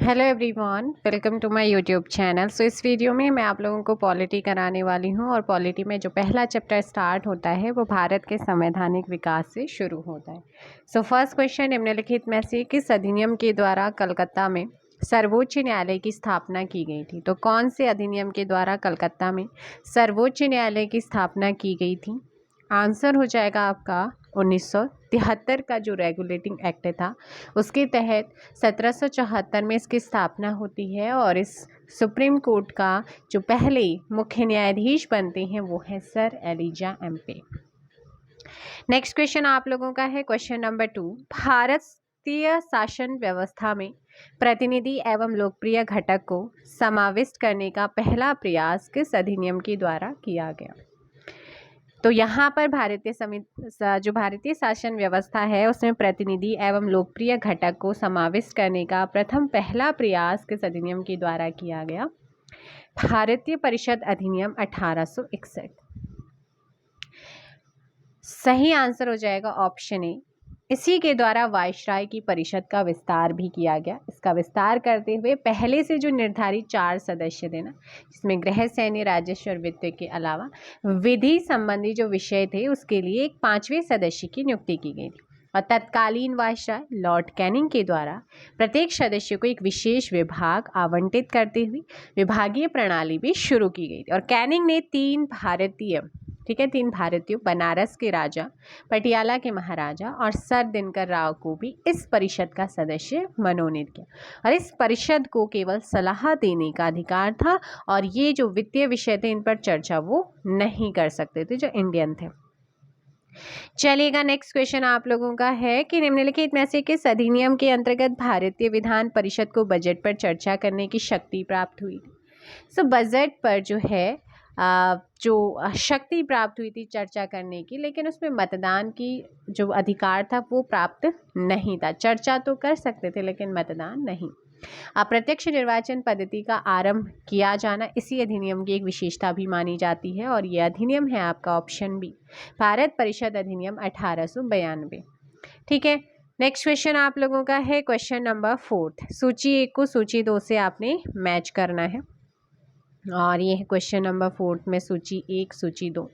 Hello everyone, welcome to my YouTube channel. So इस video में मैं आप लोगों को पॉलिटी कराने वाली हूं और पॉलिटी में जो पहला चैप्टर स्टार्ट होता है वो भारत के संवैधानिक विकास से शुरू होता है। सो फर्स्ट क्वेश्चन निम्नलिखित में से किस अधिनियम के द्वारा कलकत्ता में सर्वोच्च न्यायालय की स्थापना की गई थी? तो कौन से अधिनियम के द्वारा कलकत्ता में सर्वोच्च न्यायालय की स्थापना की गई थी? आंसर हो जाएगा आपका 1973 का जो रेगुलेटिंग एक्ट था उसके तहत 1774 में इसकी स्थापना होती है और इस सुप्रीम कोर्ट का जो पहले मुख्य न्यायाधीश बनते हैं वो है sir Elijah Impey. Next question आप लोगों का है क्वेश्चन नंबर 2। भारतीय शासन व्यवस्था में प्रतिनिधि एवं लोकप्रिय घटक को समाविष्ट करने का पहला प्रयास किस अधिनियम के द्वारा किया गया? तो यहाँ पर जो भारतीय शासन व्यवस्था है उसमें प्रतिनिधि एवं लोकप्रिय घटक को समाविष्ट करने का पहला प्रयास किस अधिनियम के द्वारा किया गया? भारतीय परिषद अधिनियम 1861। सही आंसर हो जाएगा ऑप्शन ए। इसी के द्वारा वायसराय की परिषद का विस्तार भी किया गया। इसका विस्तार करते हुए पहले से जो निर्धारित 4 सदस्य थे ना, जिसमें गृह, सैन्य, राजस्व और वित्त के अलावा विधि संबंधी जो विषय थे उसके लिए एक 5वें सदस्य की नियुक्ति की गई थी और तत्कालीन वायसराय लॉर्ड कैनिंग के द्वारा प्रत्येक सदस्य को एक विशेष विभाग आवंटित करते हुए विभागीय प्रणाली भी शुरू की गई थी। और कैनिंग ने 3 भारतीयों बनारस के राजा, पटियाला के महाराजा और सर दिनकर राव को भी इस परिषद का सदस्य मनोनीत किया और इस परिषद को केवल सलाह देने का अधिकार था और ये जो वित्तीय विषय थे इन पर चर्चा वो नहीं कर सकते थे जो इंडियन थे। चलिएगा, नेक्स्ट क्वेश्चन आप लोगों का है कि निम्नलिखित में से किस अधिनियम के अंतर्गत भारतीय विधान परिषद को बजट पर चर्चा करने की शक्ति प्राप्त हुई थी? सो बजट पर जो है जो शक्ति प्राप्त हुई थी चर्चा करने की, लेकिन उसमें मतदान की जो अधिकार था वो प्राप्त नहीं था। चर्चा तो कर सकते थे लेकिन मतदान नहीं। अप्रत्यक्ष निर्वाचन पद्धति का आरंभ किया जाना इसी अधिनियम की एक विशेषता भी मानी जाती है और ये अधिनियम है आपका ऑप्शन बी, भारत परिषद अधिनियम 1892। ठीक है, नेक्स्ट क्वेश्चन आप लोगों का है क्वेश्चन नंबर 4। सूची 1 को सूची 2 से आपने मैच करना है और ये है क्वेश्चन नंबर 4 में सूची 1 सूची 2।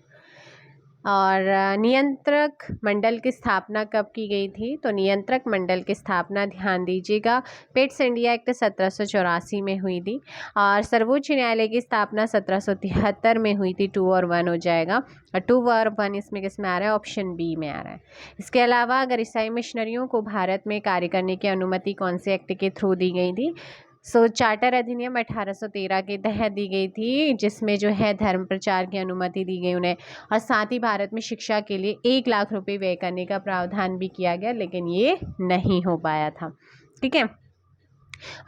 और नियंत्रक मंडल की स्थापना कब की गई थी? तो नियंत्रक मंडल की स्थापना, ध्यान दीजिएगा, पिट्स इंडिया एक्ट 1784 में हुई थी और सर्वोच्च न्यायालय की स्थापना 1773 में हुई थी। 2 और 1 हो जाएगा और 2 और 1 इसमें किस में आ रहा है? ऑप्शन बी में आ रहा है। इसके अलावा अगर ईसाई मिशनरियों को भारत में कार्य करने की अनुमति कौन से एक्ट के थ्रू दी गई थी? चार्टर अधिनियम 1813 के तहत दी गई थी, जिसमें जो है धर्म प्रचार की अनुमति दी गई उन्हें और साथ ही भारत में शिक्षा के लिए 1 लाख रुपए व्यय करने का प्रावधान भी किया गया, लेकिन ये नहीं हो पाया था। ठीक है,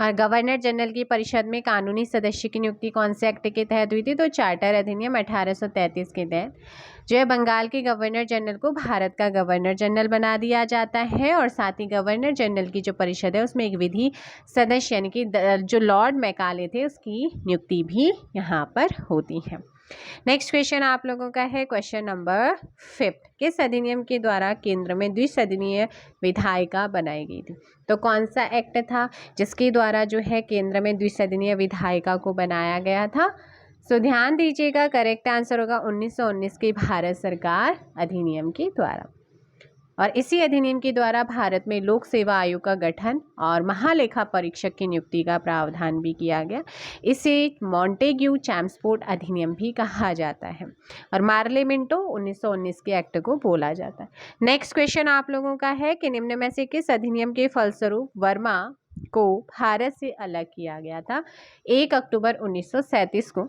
और गवर्नर जनरल की परिषद में कानूनी सदस्य की नियुक्ति कौन से एक्ट के तहत हुई थी? तो चार्टर अधिनियम 1833 के तहत जो है बंगाल के गवर्नर जनरल को भारत का गवर्नर जनरल बना दिया जाता है और साथ ही गवर्नर जनरल की जो परिषद है उसमें एक विधि सदस्य यानी कि जो लॉर्ड मैकाले थे उसकी नियुक्ति भी यहाँ पर होती है। नेक्स्ट क्वेश्चन आप लोगों का है क्वेश्चन नंबर 5। किस अधिनियम के द्वारा केंद्र में द्विसदनीय विधायिका बनाई गई थी? तो कौन सा एक्ट था जिसके द्वारा जो है केंद्र में द्विसदनीय विधायिका को बनाया गया था? ध्यान दीजिएगा, करेक्ट आंसर होगा 1919 के भारत सरकार अधिनियम के द्वारा। और इसी अधिनियम के द्वारा भारत में लोक सेवा आयोग का गठन और महालेखा परीक्षक की नियुक्ति का प्रावधान भी किया गया। इसे मॉन्टेग्यू चैम्सफोर्ड अधिनियम भी कहा जाता है और मार्ले मिंटो 1919 के एक्ट को बोला जाता है। नेक्स्ट क्वेश्चन आप लोगों का है कि निम्न में से किस अधिनियम के फलस्वरूप वर्मा को भारत से अलग किया गया था 1 अक्टूबर 1937 को?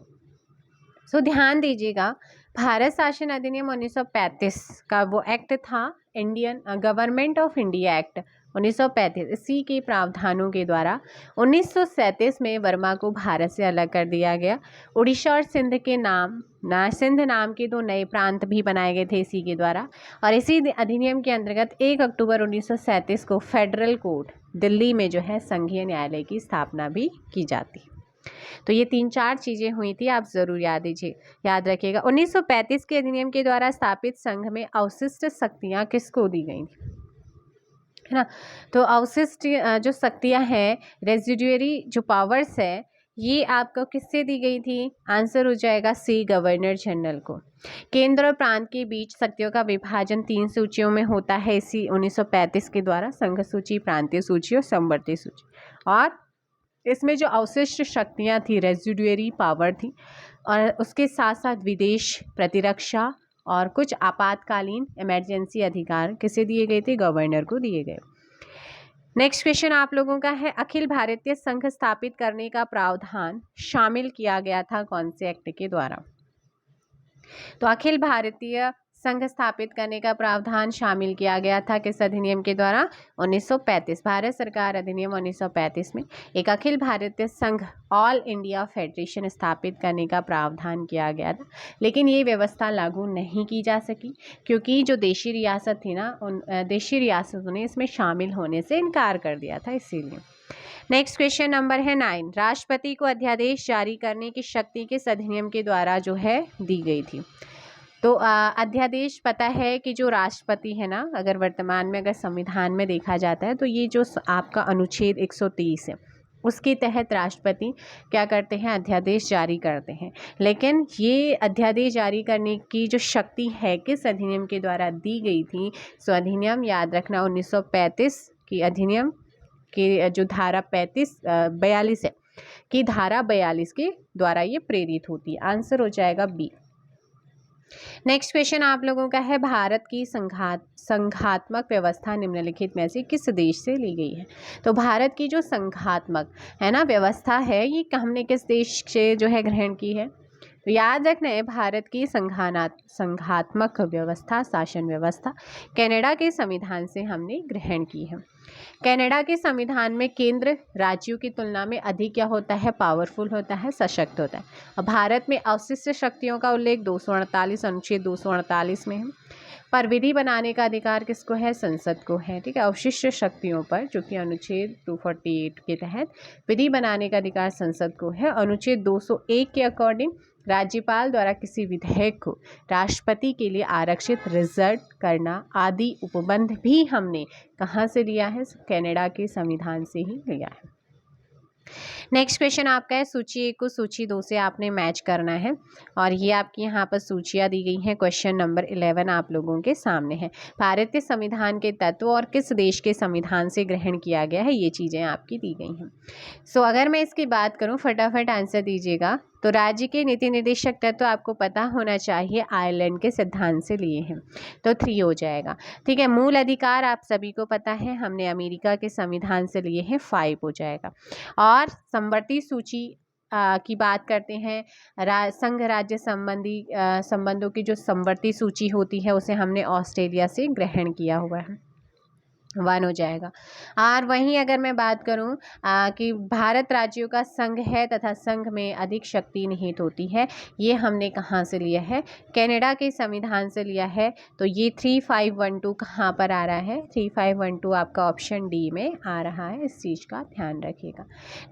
ध्यान दीजिएगा, भारत शासन अधिनियम 1935 का वो एक्ट था, Indian government of India act 1935। इसी के प्रावधानों के द्वारा 1937 में वर्मा को भारत से अलग कर दिया गया। उड़ीसा और सिंध नाम के 2 नए प्रांत भी बनाए गए थे इसी के द्वारा और इसी अधिनियम के अंतर्गत 1 अक्टूबर 1937 को फेडरल कोर्ट दिल्ली में जो है संघीय न्यायालय की स्थापना भी की जाती। तो ये 3-4 चीजें हुई थी, आप जरूर याद रखिएगा। 1935 के अधिनियम के द्वारा स्थापित संघ में अवशिष्ट शक्तियां किसको दी गई थी? है ना। तो अवशिष्ट जो शक्तियां हैं, रेजिडुअरी जो पावर्स है, ये आपको किससे दी गई थी? आंसर हो जाएगा सी, गवर्नर जनरल को। केंद्र और प्रांत के बीच शक्तियों का विभाजन 3 सूचियों में होता है इसी 1935 के द्वारा, संघ सूची, प्रांतीय सूची और समवर्ती सूची। और इसमें जो अवशिष्ट शक्तियां थी, रेजिडुअरी पावर थी, और उसके साथ साथ विदेश, प्रतिरक्षा और कुछ आपातकालीन इमरजेंसी अधिकार किसे दिए गए थे? गवर्नर को दिए गए। नेक्स्ट क्वेश्चन आप लोगों का है, अखिल भारतीय संघ स्थापित करने का प्रावधान शामिल किया गया था कौन से एक्ट के द्वारा? तो अखिल भारतीय संघ स्थापित करने का प्रावधान शामिल किया गया था किस अधिनियम के द्वारा? 1935, भारत सरकार अधिनियम 1935 में एक अखिल भारतीय संघ, ऑल इंडिया फेडरेशन स्थापित करने का प्रावधान किया गया था। लेकिन ये व्यवस्था लागू नहीं की जा सकी क्योंकि जो देशी रियासत थी ना, उन देशी रियासतों ने इसमें शामिल होने से इनकार कर दिया था, इसीलिए। नेक्स्ट क्वेश्चन नंबर है 9, राष्ट्रपति को अध्यादेश जारी करने की शक्ति किस अधिनियम के द्वारा जो है दी गई थी? तो अध्यादेश पता है कि जो राष्ट्रपति है ना, अगर वर्तमान में अगर संविधान में देखा जाता है तो ये जो आपका अनुच्छेद 130 है, उसके तहत राष्ट्रपति क्या करते हैं? अध्यादेश जारी करते हैं। लेकिन ये अध्यादेश जारी करने की जो शक्ति है किस अधिनियम के द्वारा दी गई थी? सो अधिनियम याद रखना 1935 की अधिनियम की जो धारा 42 है कि धारा 42 के द्वारा ये प्रेरित होती है। आंसर हो जाएगा बी। नेक्स्ट क्वेश्चन आप लोगों का है, भारत की संघात्मक व्यवस्था निम्नलिखित में से किस देश से ली गई है? तो भारत की जो संघात्मक है ना व्यवस्था है, ये हमने किस देश से जो है ग्रहण की है? तो याद रखना है, भारत की संघात्मक व्यवस्था, शासन व्यवस्था कनाडा के संविधान से हमने ग्रहण की है। कनाडा के संविधान में केंद्र राज्यों की तुलना में अधिक क्या होता है? पावरफुल होता है, सशक्त होता है। और भारत में अवशिष्ट शक्तियों का उल्लेख 248 अनुच्छेद 248 में है। पर विधि बनाने का अधिकार किसको है? संसद को है। ठीक है, अवशिष्ट शक्तियों पर जो कि अनुच्छेद 248 के तहत विधि बनाने का अधिकार संसद को है। अनुच्छेद 201 के अकॉर्डिंग राज्यपाल द्वारा किसी विधेयक को राष्ट्रपति के लिए आरक्षित रिजर्व करना आदि उपबंध भी हमने कहाँ से लिया है? कनाडा के संविधान से ही लिया है। नेक्स्ट क्वेश्चन आपका है, सूची 1 को सूची 2 से आपने मैच करना है और ये आपकी यहाँ पर सूचियाँ दी गई हैं। क्वेश्चन नंबर 11 आप लोगों के सामने है। भारतीय संविधान के तत्व और किस देश के संविधान से ग्रहण किया गया है, ये चीज़ें आपकी दी गई हैं। सो अगर मैं इसकी बात करूँ, फटाफट आंसर दीजिएगा। तो राज्य के नीति निर्देशक तत्व आपको पता होना चाहिए, आयरलैंड के सिद्धांत से लिए हैं, तो 3 हो जाएगा। ठीक है, मूल अधिकार आप सभी को पता है, हमने अमेरिका के संविधान से लिए हैं, 5 हो जाएगा। और समवर्ती सूची की बात करते हैं, संघ राज्य संबंधों की जो समवर्ती सूची होती है उसे हमने ऑस्ट्रेलिया से ग्रहण किया हुआ है, 1 हो जाएगा। और वहीं अगर मैं बात करूं कि भारत राज्यों का संघ है तथा संघ में अधिक शक्ति निहित होती है, ये हमने कहाँ से लिया है? कनाडा के संविधान से लिया है। तो ये 3512 कहाँ पर आ रहा है? 3512 आपका ऑप्शन डी में आ रहा है, इस चीज़ का ध्यान रखिएगा।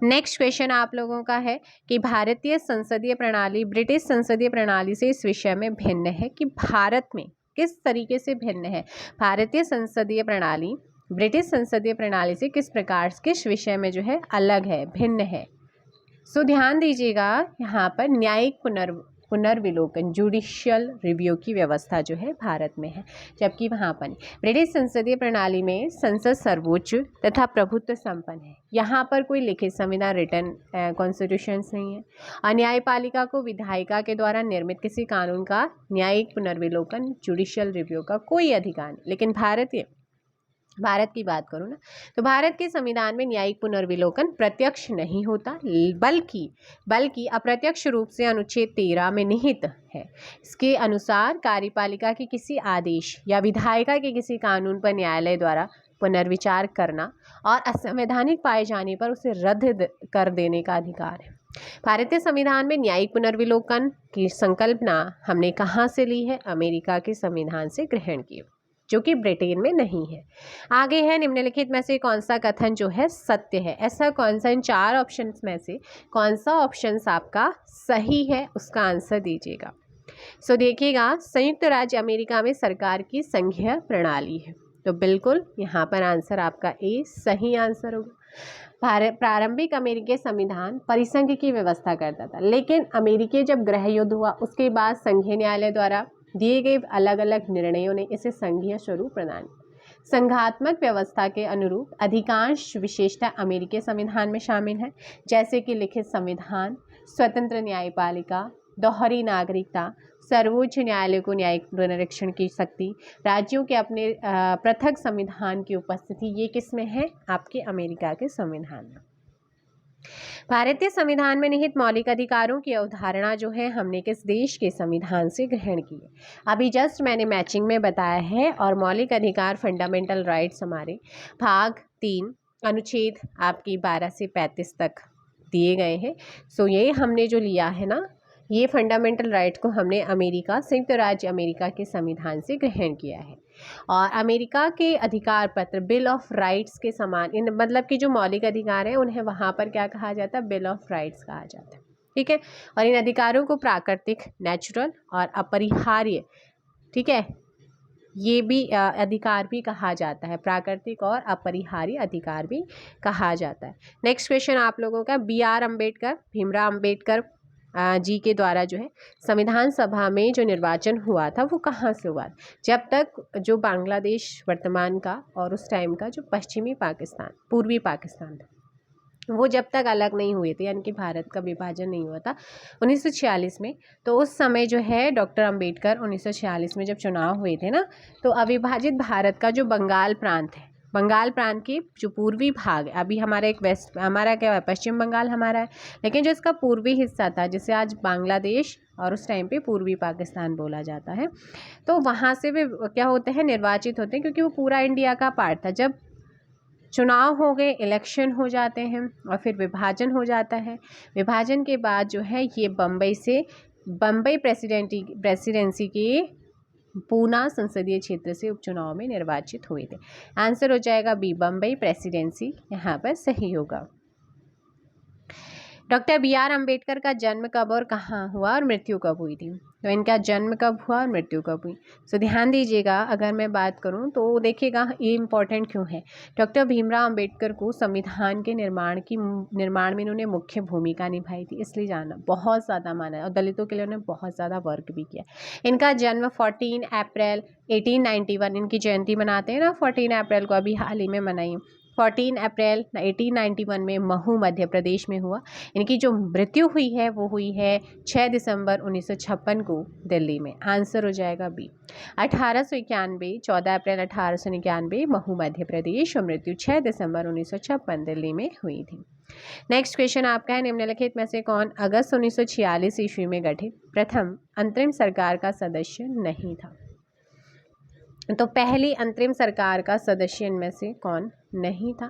नेक्स्ट क्वेश्चन आप लोगों का है कि भारतीय संसदीय प्रणाली ब्रिटिश संसदीय प्रणाली से इस विषय में भिन्न है कि भारत में किस तरीके से भिन्न है? भारतीय संसदीय प्रणाली ब्रिटिश संसदीय प्रणाली से किस प्रकार, किस विषय में जो है अलग है, भिन्न है? सो ध्यान दीजिएगा, यहाँ पर न्यायिक पुनर्विलोकन, जुडिशियल रिव्यू की व्यवस्था जो है भारत में है, जबकि वहाँ पर ब्रिटिश संसदीय प्रणाली में संसद सर्वोच्च तथा प्रभुत्व संपन्न है। यहाँ पर कोई लिखित संविधान, रिटन कॉन्स्टिट्यूशंस नहीं है। और न्यायपालिका को विधायिका के द्वारा निर्मित किसी कानून का न्यायिक पुनर्विलोकन, जुडिशियल रिव्यू का कोई अधिकार नहीं। लेकिन भारत की बात करूँ ना, तो भारत के संविधान में न्यायिक पुनर्विलोकन प्रत्यक्ष नहीं होता, बल्कि अप्रत्यक्ष रूप से अनुच्छेद 13 में निहित है। इसके अनुसार कार्यपालिका के किसी आदेश या विधायिका के किसी कानून पर न्यायालय द्वारा पुनर्विचार करना और असंवैधानिक पाए जाने पर उसे रद्द कर देने का अधिकार है। भारतीय संविधान में न्यायिक पुनर्विलोकन की संकल्पना हमने कहाँ से ली है? अमेरिका के संविधान से ग्रहण की, जो कि ब्रिटेन में नहीं है। आगे है, निम्नलिखित में से कौन सा कथन जो है सत्य है? ऐसा कौन सा, इन 4 ऑप्शंस में से कौन सा ऑप्शंस आपका सही है, उसका आंसर दीजिएगा। सो देखिएगा, संयुक्त राज्य अमेरिका में सरकार की संघीय प्रणाली है। तो बिल्कुल यहाँ पर आंसर आपका ए सही आंसर होगा। प्रारंभिक अमेरिकी संविधान परिसंघ की व्यवस्था करता था, लेकिन अमेरिकी जब गृह युद्ध हुआ उसके बाद संघीय न्यायालय द्वारा दिए गए अलग अलग निर्णयों ने इसे संघीय स्वरूप प्रदान किया। संघात्मक व्यवस्था के अनुरूप अधिकांश विशेषता अमेरिकी संविधान में शामिल है, जैसे कि लिखित संविधान, स्वतंत्र न्यायपालिका, दोहरी नागरिकता, सर्वोच्च न्यायालय को न्यायिक पुनरीक्षण की शक्ति, राज्यों के अपने पृथक संविधान की उपस्थिति। ये किसमें है? आपके अमेरिका के संविधान में। भारतीय संविधान में निहित मौलिक अधिकारों की अवधारणा जो है हमने किस देश के संविधान से ग्रहण की है? अभी जस्ट मैंने मैचिंग में बताया है। और मौलिक अधिकार फंडामेंटल राइट्स हमारे भाग 3 अनुच्छेद आपकी 12 से 35 तक दिए गए हैं। सो ये हमने जो लिया है ना, ये फंडामेंटल राइट को हमने अमेरिका, संयुक्त राज्य अमेरिका के संविधान से ग्रहण किया है। और अमेरिका के अधिकार पत्र बिल ऑफ राइट्स के समान, इन मतलब कि जो मौलिक अधिकार हैं उन्हें वहाँ पर क्या कहा जाता है? बिल ऑफ राइट्स कहा जाता है। ठीक है। और इन अधिकारों को प्राकृतिक, नेचुरल और अपरिहार्य, ठीक है, ये भी अधिकार भी कहा जाता है, प्राकृतिक और अपरिहार्य अधिकार भी कहा जाता है। नेक्स्ट क्वेश्चन आप लोगों का, BR अम्बेडकर, भीमराव अम्बेडकर जी के द्वारा जो है संविधान सभा में जो निर्वाचन हुआ था वो कहाँ से हुआ? जब तक जो बांग्लादेश वर्तमान का और उस टाइम का जो पश्चिमी पाकिस्तान, पूर्वी पाकिस्तान था, वो जब तक अलग नहीं हुए थे, यानी कि भारत का विभाजन नहीं हुआ था 1946 में, तो उस समय जो है डॉक्टर अम्बेडकर 1946 में जब चुनाव हुए थे ना, तो अविभाजित भारत का जो बंगाल प्रांत है, बंगाल प्रांत के जो पूर्वी भाग, अभी हमारा एक वेस्ट, हमारा क्या है, पश्चिम बंगाल हमारा है, लेकिन जो इसका पूर्वी हिस्सा था जिसे आज बांग्लादेश और उस टाइम पे पूर्वी पाकिस्तान बोला जाता है, तो वहाँ से वे क्या होते हैं? निर्वाचित होते हैं, क्योंकि वो पूरा इंडिया का पार्ट था। जब चुनाव हो गए, इलेक्शन हो जाते हैं और फिर विभाजन हो जाता है। विभाजन के बाद जो है ये बम्बई प्रेसिडेंसी के पूना संसदीय क्षेत्र से उपचुनाव में निर्वाचित हुए थे। आंसर हो जाएगा बी, बम्बई प्रेसिडेंसी यहाँ पर सही होगा। डॉक्टर BR अम्बेडकर का जन्म कब और कहाँ हुआ और मृत्यु कब हुई थी? तो इनका जन्म कब हुआ और मृत्यु कब हुई? सो ध्यान दीजिएगा, अगर मैं बात करूं तो देखिएगा ये इम्पोर्टेंट क्यों है। डॉक्टर भीमराव अम्बेडकर को संविधान के निर्माण में इन्होंने मुख्य भूमिका निभाई थी, इसलिए जाना बहुत ज़्यादा माना है और दलितों के लिए उन्होंने बहुत ज़्यादा वर्क भी किया। इनका जन्म 14 अप्रैल 1891, इनकी जयंती मनाते हैं ना 14 अप्रैल को, अभी हाल ही में मनाई 14 अप्रैल 1891 में महू मध्य प्रदेश में हुआ। इनकी जो मृत्यु हुई है वो हुई है 6 दिसंबर 1956 को दिल्ली में। आंसर हो जाएगा बी। 1891, 14 अप्रैल 1891 महू मध्य प्रदेश और मृत्यु 6 दिसंबर 1956 दिल्ली में हुई थी। नेक्स्ट क्वेश्चन आपका है, निम्नलिखित में से कौन अगस्त 1946 ईस्वी में गठित प्रथम अंतरिम सरकार का सदस्य नहीं था? तो पहली अंतरिम सरकार का सदस्य इनमें से कौन नहीं था?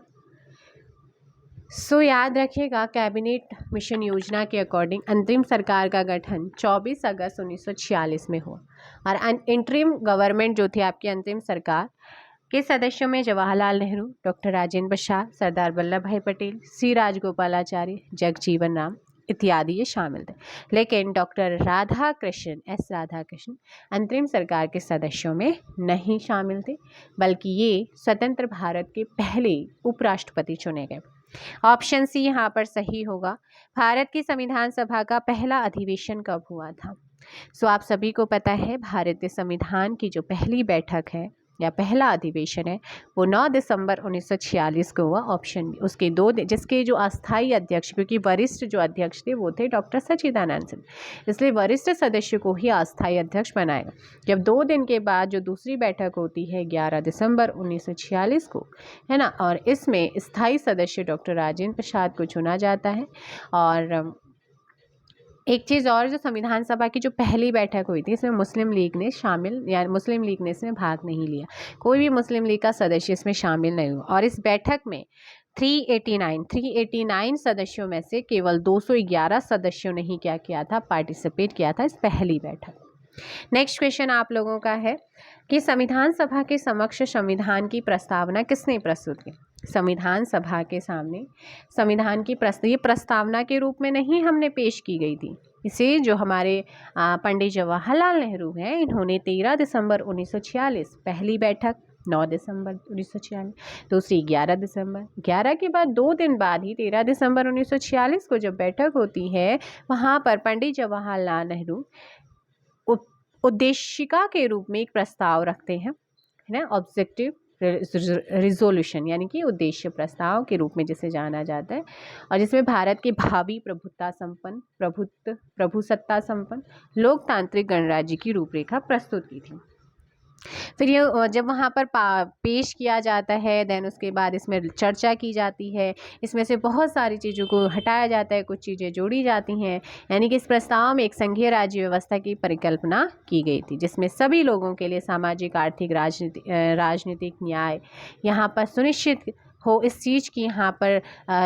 सो याद रखिएगा, कैबिनेट मिशन योजना के अकॉर्डिंग अंतरिम सरकार का गठन 24 अगस्त 1946 में हुआ और इंटरिम गवर्नमेंट जो थी आपकी अंतरिम सरकार के सदस्यों में जवाहरलाल नेहरू, डॉक्टर राजेंद्र प्रसाद, सरदार वल्लभ भाई पटेल, C राजगोपालाचारी, जगजीवन राम इत्यादि ये शामिल थे। लेकिन डॉक्टर राधाकृष्ण, S राधाकृष्ण अंतरिम सरकार के सदस्यों में नहीं शामिल थे, बल्कि ये स्वतंत्र भारत के पहले उपराष्ट्रपति चुने गए। ऑप्शन सी यहाँ पर सही होगा। भारत की संविधान सभा का पहला अधिवेशन कब हुआ था? सो आप सभी को पता है भारतीय संविधान की जो पहली बैठक है या पहला अधिवेशन है वो 9 दिसंबर 1946 को हुआ। Option B. उसके जिसके जो अस्थायी अध्यक्ष, क्योंकि वरिष्ठ जो अध्यक्ष थे वो थे डॉक्टर सच्चिदानंद सिंह, इसलिए वरिष्ठ सदस्य को ही अस्थायी अध्यक्ष बनाएगा। जब 2 दिन के बाद जो दूसरी बैठक होती है 11 दिसंबर 1946 को, है ना, और इसमें स्थायी सदस्य डॉक्टर राजेंद्र प्रसाद को चुना जाता है। और एक चीज़ और, जो संविधान सभा की जो पहली बैठक हुई थी इसमें मुस्लिम लीग ने इसमें भाग नहीं लिया, कोई भी मुस्लिम लीग का सदस्य इसमें शामिल नहीं हुआ। और इस बैठक में 389 सदस्यों में से केवल 211 सदस्यों ने ही क्या किया था, पार्टिसिपेट किया था इस पहली बैठक। नेक्स्ट क्वेश्चन आप लोगों का है कि संविधान सभा के समक्ष संविधान की प्रस्तावना किसने प्रस्तुत की? संविधान सभा के सामने संविधान की प्रस्तावना के रूप में नहीं हमने पेश की गई थी, इसे जो हमारे पंडित जवाहरलाल नेहरू हैं इन्होंने 13 दिसंबर 1946 पहली बैठक 9 दिसंबर 1946, दूसरी 11 दिसंबर। 11 के बाद 2 दिन बाद ही 13 दिसंबर 1946 को जब बैठक होती है, वहाँ पर पंडित जवाहरलाल नेहरू उद्देशिका के रूप में एक प्रस्ताव रखते हैं, है ना, ऑब्जेक्टिव रिजोल्यूशन यानी कि उद्देश्य प्रस्ताव के रूप में जिसे जाना जाता है, और जिसमें भारत के भावी प्रभुसत्ता संपन्न लोकतांत्रिक गणराज्य की रूपरेखा प्रस्तुत की थी। फिर ये जब वहाँ पर पेश किया जाता है, देन उसके बाद इसमें चर्चा की जाती है, इसमें से बहुत सारी चीज़ों को हटाया जाता है, कुछ चीज़ें जोड़ी जाती हैं, यानी कि इस प्रस्ताव में एक संघीय राज्य व्यवस्था की परिकल्पना की गई थी, जिसमें सभी लोगों के लिए सामाजिक, आर्थिक, राजनीतिक न्याय यहाँ पर सुनिश्चित हो, इस चीज़ की यहाँ पर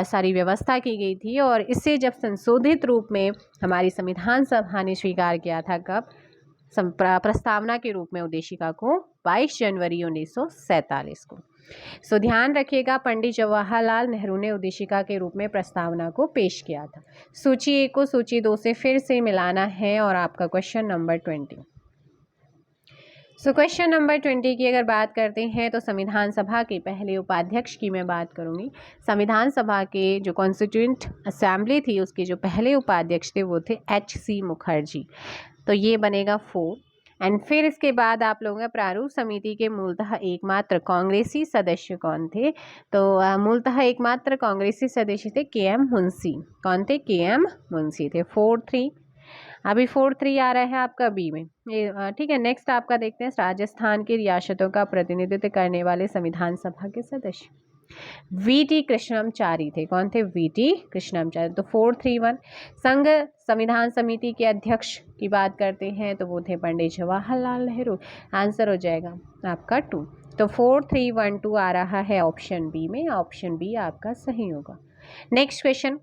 सारी व्यवस्था की गई थी। और इसे जब संशोधित रूप में हमारी संविधान सभा ने स्वीकार किया था, कब? प्रस्तावना के रूप में उद्देशिका को 22 जनवरी 1947 को। सो ध्यान रखिएगा, पंडित जवाहरलाल नेहरू ने उद्देशिका के रूप में प्रस्तावना को पेश किया था। सूची 1 को सूची 2 से फिर से मिलाना है, और आपका question number 20। So question number 20 की अगर बात करते हैं तो संविधान सभा के पहले उपाध्यक्ष की मैं बात करूंगी। संविधान सभा के जो कॉन्स्टिट्यूएंट असेंबली थी, उसके जो पहले उपाध्यक्ष थे वो थे H.C. मुखर्जी, तो ये बनेगा 4। एंड फिर इसके बाद आप लोगों का प्रारूप समिति के मूलतः एकमात्र कांग्रेसी सदस्य कौन थे? तो मूलतः एकमात्र कांग्रेसी सदस्य थे KM मुंशी। कौन थे? KM मुंशी थे। 4-3। अभी 4-3 आ रहा है आपका बी में, ये ठीक है। नेक्स्ट आपका देखते हैं, राजस्थान की रियासतों का प्रतिनिधित्व करने वाले संविधान सभा के सदस्य VT कृष्णमाचारी थे। कौन थे? VT कृष्णमाचारी। तो 4-3-1। संघ संविधान समिति के अध्यक्ष की बात करते हैं तो वो थे पंडित जवाहरलाल नेहरू। आंसर हो जाएगा आपका 2। तो 4-3-1-2 आ रहा है ऑप्शन बी में, ऑप्शन बी आपका सही होगा। नेक्स्ट क्वेश्चन,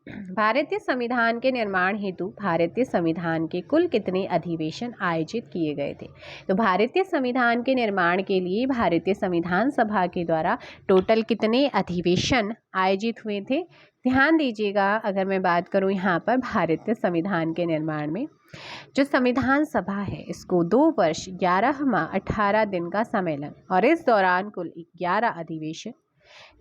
भारतीय संविधान के निर्माण हेतु भारतीय संविधान के कुल कितने अधिवेशन आयोजित किए गए थे? तो भारतीय संविधान के निर्माण के लिए भारतीय संविधान सभा के द्वारा टोटल कितने अधिवेशन आयोजित हुए थे? ध्यान दीजिएगा, अगर मैं बात करूं यहाँ पर भारतीय संविधान के निर्माण में, जो संविधान सभा है इसको 2 वर्ष 11 माह 18 दिन का सम्मेलन, और इस दौरान कुल 11 अधिवेशन,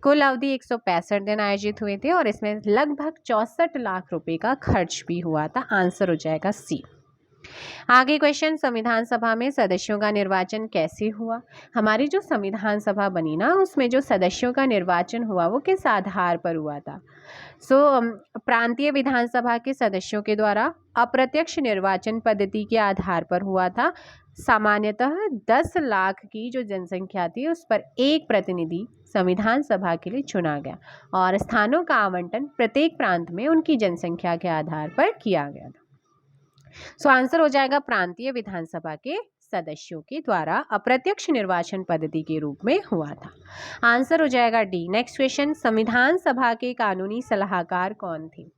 कुल अवधि 165 दिन आयोजित हुए थे, और इसमें लगभग 64 लाख रुपए का खर्च भी हुआ था। आंसर हो जाएगा सी। आगे क्वेश्चन, संविधान सभा में सदस्यों का निर्वाचन कैसे हुआ? हमारी जो संविधान सभा बनी ना, उसमें जो सदस्यों का निर्वाचन हुआ वो किस आधार पर हुआ था? प्रांतीय विधानसभा के सदस्यों के द्वारा अप्रत्यक्ष निर्वाचन पद्धति के आधार पर हुआ था। सामान्यतः 10 लाख की जो जनसंख्या थी उस पर एक प्रतिनिधि संविधान सभा के लिए चुना गया, और स्थानों का आवंटन प्रत्येक प्रांत में उनकी जनसंख्या के आधार पर किया गया था। आंसर हो जाएगा प्रांतीय विधानसभा के सदस्यों के द्वारा अप्रत्यक्ष निर्वाचन पद्धति के रूप में हुआ था। आंसर हो जाएगा डी। नेक्स्ट क्वेश्चन, संविधान सभा के कानूनी सलाहकार कौन थे?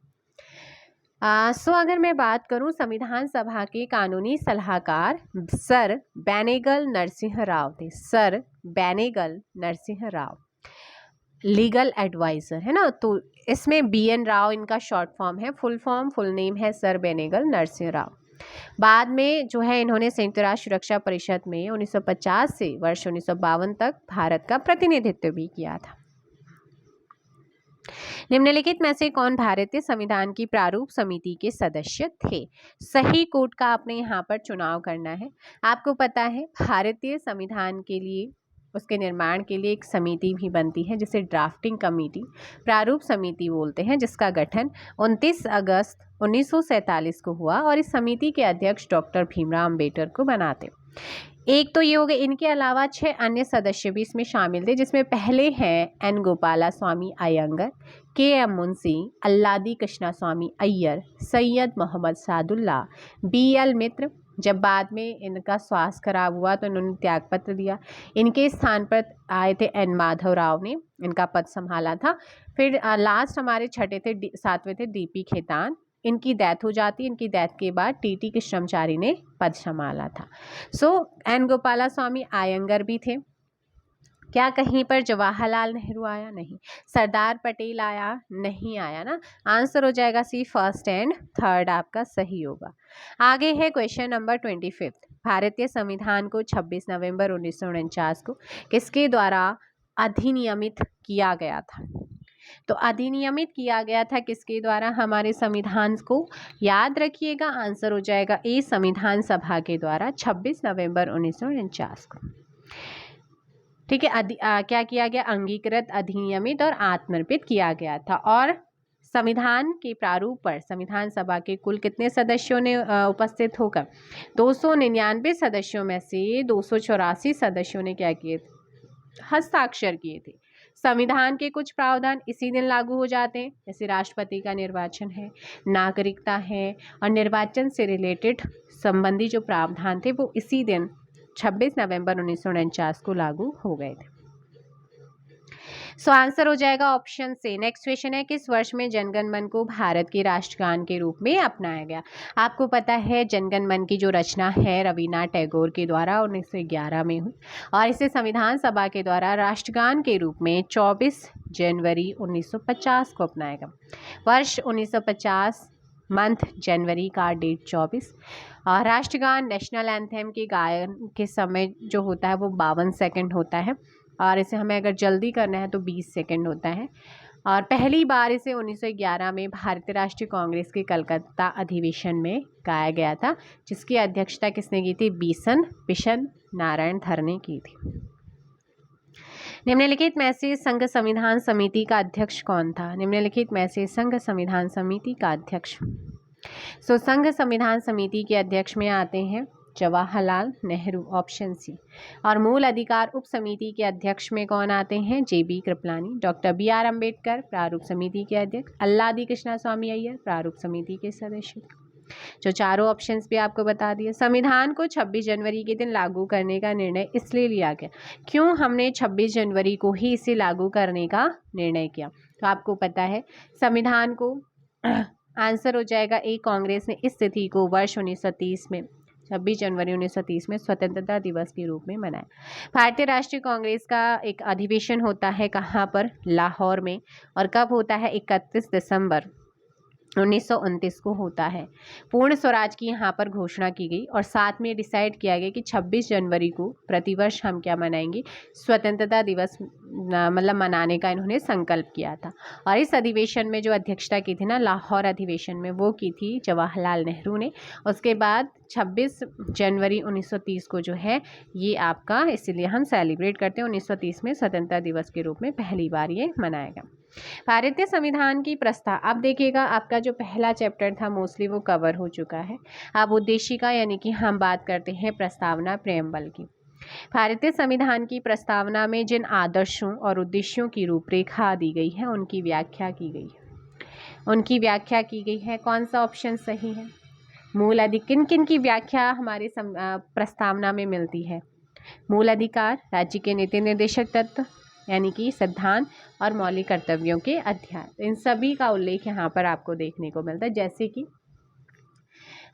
अगर मैं बात करूं, संविधान सभा के कानूनी सलाहकार सर बेनेगल नरसिंह राव थे। Sir Benegal Narsingh Rau, legal adviser, है ना। तो इसमें BN राव इनका शॉर्ट फॉर्म है, फुल नेम है सर बेनेगल नरसिंह राव। बाद में जो है इन्होंने संयुक्त राष्ट्र सुरक्षा परिषद में 1950 से वर्ष 1952 तक भारत का प्रतिनिधित्व भी किया था। निम्नलिखित में से कौन भारतीय संविधान की प्रारूप समिति के सदस्य थे? सही कोड का आपने यहाँ पर चुनाव करना है। आपको पता है भारतीय संविधान के लिए, उसके निर्माण के लिए एक समिति भी बनती है जिसे ड्राफ्टिंग कमेटी, प्रारूप समिति बोलते हैं, जिसका गठन 29 अगस्त 1947 को हुआ, और इस समिति के अध्यक्ष डॉक्टर भीमराव अम्बेडकर को बनाते। एक तो ये हो गए, इनके अलावा 6 अन्य सदस्य भी इसमें शामिल थे, जिसमें पहले हैं N. Gopalaswamy Iyengar, KM Munshi, Alladi Krishnaswamy Iyer, Syed Mohammad Sadulla, BL मित्र। जब बाद में इनका स्वास्थ्य खराब हुआ तो इन्होंने त्यागपत्र दिया। इनके स्थान पर आए थे N. माधव राव ने इनका पद संभाला था। फिर लास्ट हमारे 7वें थे DP खेतान, इनकी डेथ हो जाती। इनकी डेथ के बाद TT कृष्णमाचारी ने पद संभाला था। N. गोपालास्वामी अयंगर भी थे। क्या कहीं पर जवाहरलाल नेहरू आया? नहीं। सरदार पटेल आया? नहीं आया ना। आंसर हो जाएगा सी, फर्स्ट एंड थर्ड आपका सही होगा। आगे है क्वेश्चन नंबर 25। भारतीय संविधान को 26 नवंबर 1949 को किसके द्वारा अधिनियमित किया गया था? तो अधिनियमित किया गया था किसके द्वारा हमारे संविधान को? याद रखिएगा, आंसर हो जाएगा ए, संविधान सभा के द्वारा 26 नवंबर 1949 को। ठीक है, क्या किया गया? अंगीकृत, अधिनियमित और आत्मर्पित किया गया था। और संविधान के प्रारूप पर संविधान सभा के कुल कितने सदस्यों ने उपस्थित होकर 299 सदस्यों में से 284 सदस्यों ने क्या किए थे? हस्ताक्षर किए थे। संविधान के कुछ प्रावधान इसी दिन लागू हो जाते हैं, जैसे राष्ट्रपति का निर्वाचन है, नागरिकता है, और निर्वाचन से रिलेटेड संबंधी जो प्रावधान थे वो इसी दिन 26 नवंबर 1949 को लागू हो गए थे। सो आंसर हो जाएगा ऑप्शन से। नेक्स्ट क्वेश्चन है, किस वर्ष में जनगण मन को भारत के राष्ट्रगान के रूप में अपनाया गया? आपको पता है जनगण मन की जो रचना है रवीन्द्रनाथ टैगोर के द्वारा 1911 में हुई, और इसे संविधान सभा के द्वारा राष्ट्रगान के रूप में 24 जनवरी 1950 को अपनाया गया। वर्ष 1950, मंथ जनवरी का डेट 24। और राष्ट्रगान नेशनल एंथम के गायन के समय जो होता है वो 52 सेकंड होता है, और इसे हमें अगर जल्दी करना है तो 20 सेकंड होता है। और पहली बार इसे 1911 में भारतीय राष्ट्रीय कांग्रेस के कलकत्ता अधिवेशन में गाया गया था, जिसकी अध्यक्षता किसने की थी? बिशन नारायण धर ने की थी। निम्नलिखित में से संघ संविधान समिति का अध्यक्ष कौन था? निम्नलिखित में से संघ संविधान समिति का अध्यक्ष, संघ संविधान समिति के अध्यक्ष में आते हैं जवाहरलाल नेहरू, ऑप्शन सी। और मूल अधिकार उप समिति के अध्यक्ष में कौन आते हैं? JB Kripalani. Doctor BR Ambedkar प्रारूप समिति के अध्यक्ष, अल्लादी कृष्णा स्वामी अय्यर प्रारूप समिति के सदस्य। जो चारों ऑप्शंस भी आपको बता दिए। संविधान को 26 जनवरी के दिन लागू करने का निर्णय इसलिए लिया गया, क्यों हमने 26 जनवरी को ही इसे लागू करने का निर्णय किया? तो आपको पता है संविधान को आंसर हो जाएगा ए, कांग्रेस ने इस तिथि को वर्ष 1930 में 26 जनवरी 1930 में स्वतंत्रता दिवस के रूप में मनाया। भारतीय राष्ट्रीय कांग्रेस का एक अधिवेशन होता है कहाँ पर? लाहौर में। और कब होता है? 31 दिसंबर 1929 को होता है। पूर्ण स्वराज की यहाँ पर घोषणा की गई, और साथ में डिसाइड किया गया कि 26 जनवरी को प्रतिवर्ष हम क्या मनाएंगे? स्वतंत्रता दिवस मतलब मनाने का इन्होंने संकल्प किया था। और इस अधिवेशन में जो अध्यक्षता की थी ना, लाहौर अधिवेशन में, वो की थी जवाहरलाल नेहरू ने। उसके बाद 26 जनवरी 1930 को जो है ये आपका, इसीलिए हम सेलिब्रेट करते हैं 1930 में स्वतंत्रता दिवस के रूप में पहली बार ये मनाया गया। भारतीय संविधान की प्रस्ताव, अब देखिएगा आपका जो पहला चैप्टर था मोस्टली वो कवर हो चुका है। अब उद्देशिका यानी कि हम बात करते हैं प्रस्तावना प्रेम्बल की। भारतीय संविधान की प्रस्तावना में जिन आदर्शों और उद्देश्यों की रूपरेखा दी गई है उनकी व्याख्या की गई है। कौन सा ऑप्शन सही है? मूल किन किन की व्याख्या हमारे प्रस्तावना में मिलती है? मूल अधिकार, राज्य के नीति निर्देशक तत्व यानी कि सिद्धांत, और मौलिक कर्तव्यों के अध्याय, इन सभी का उल्लेख यहाँ पर आपको देखने को मिलता है। जैसे कि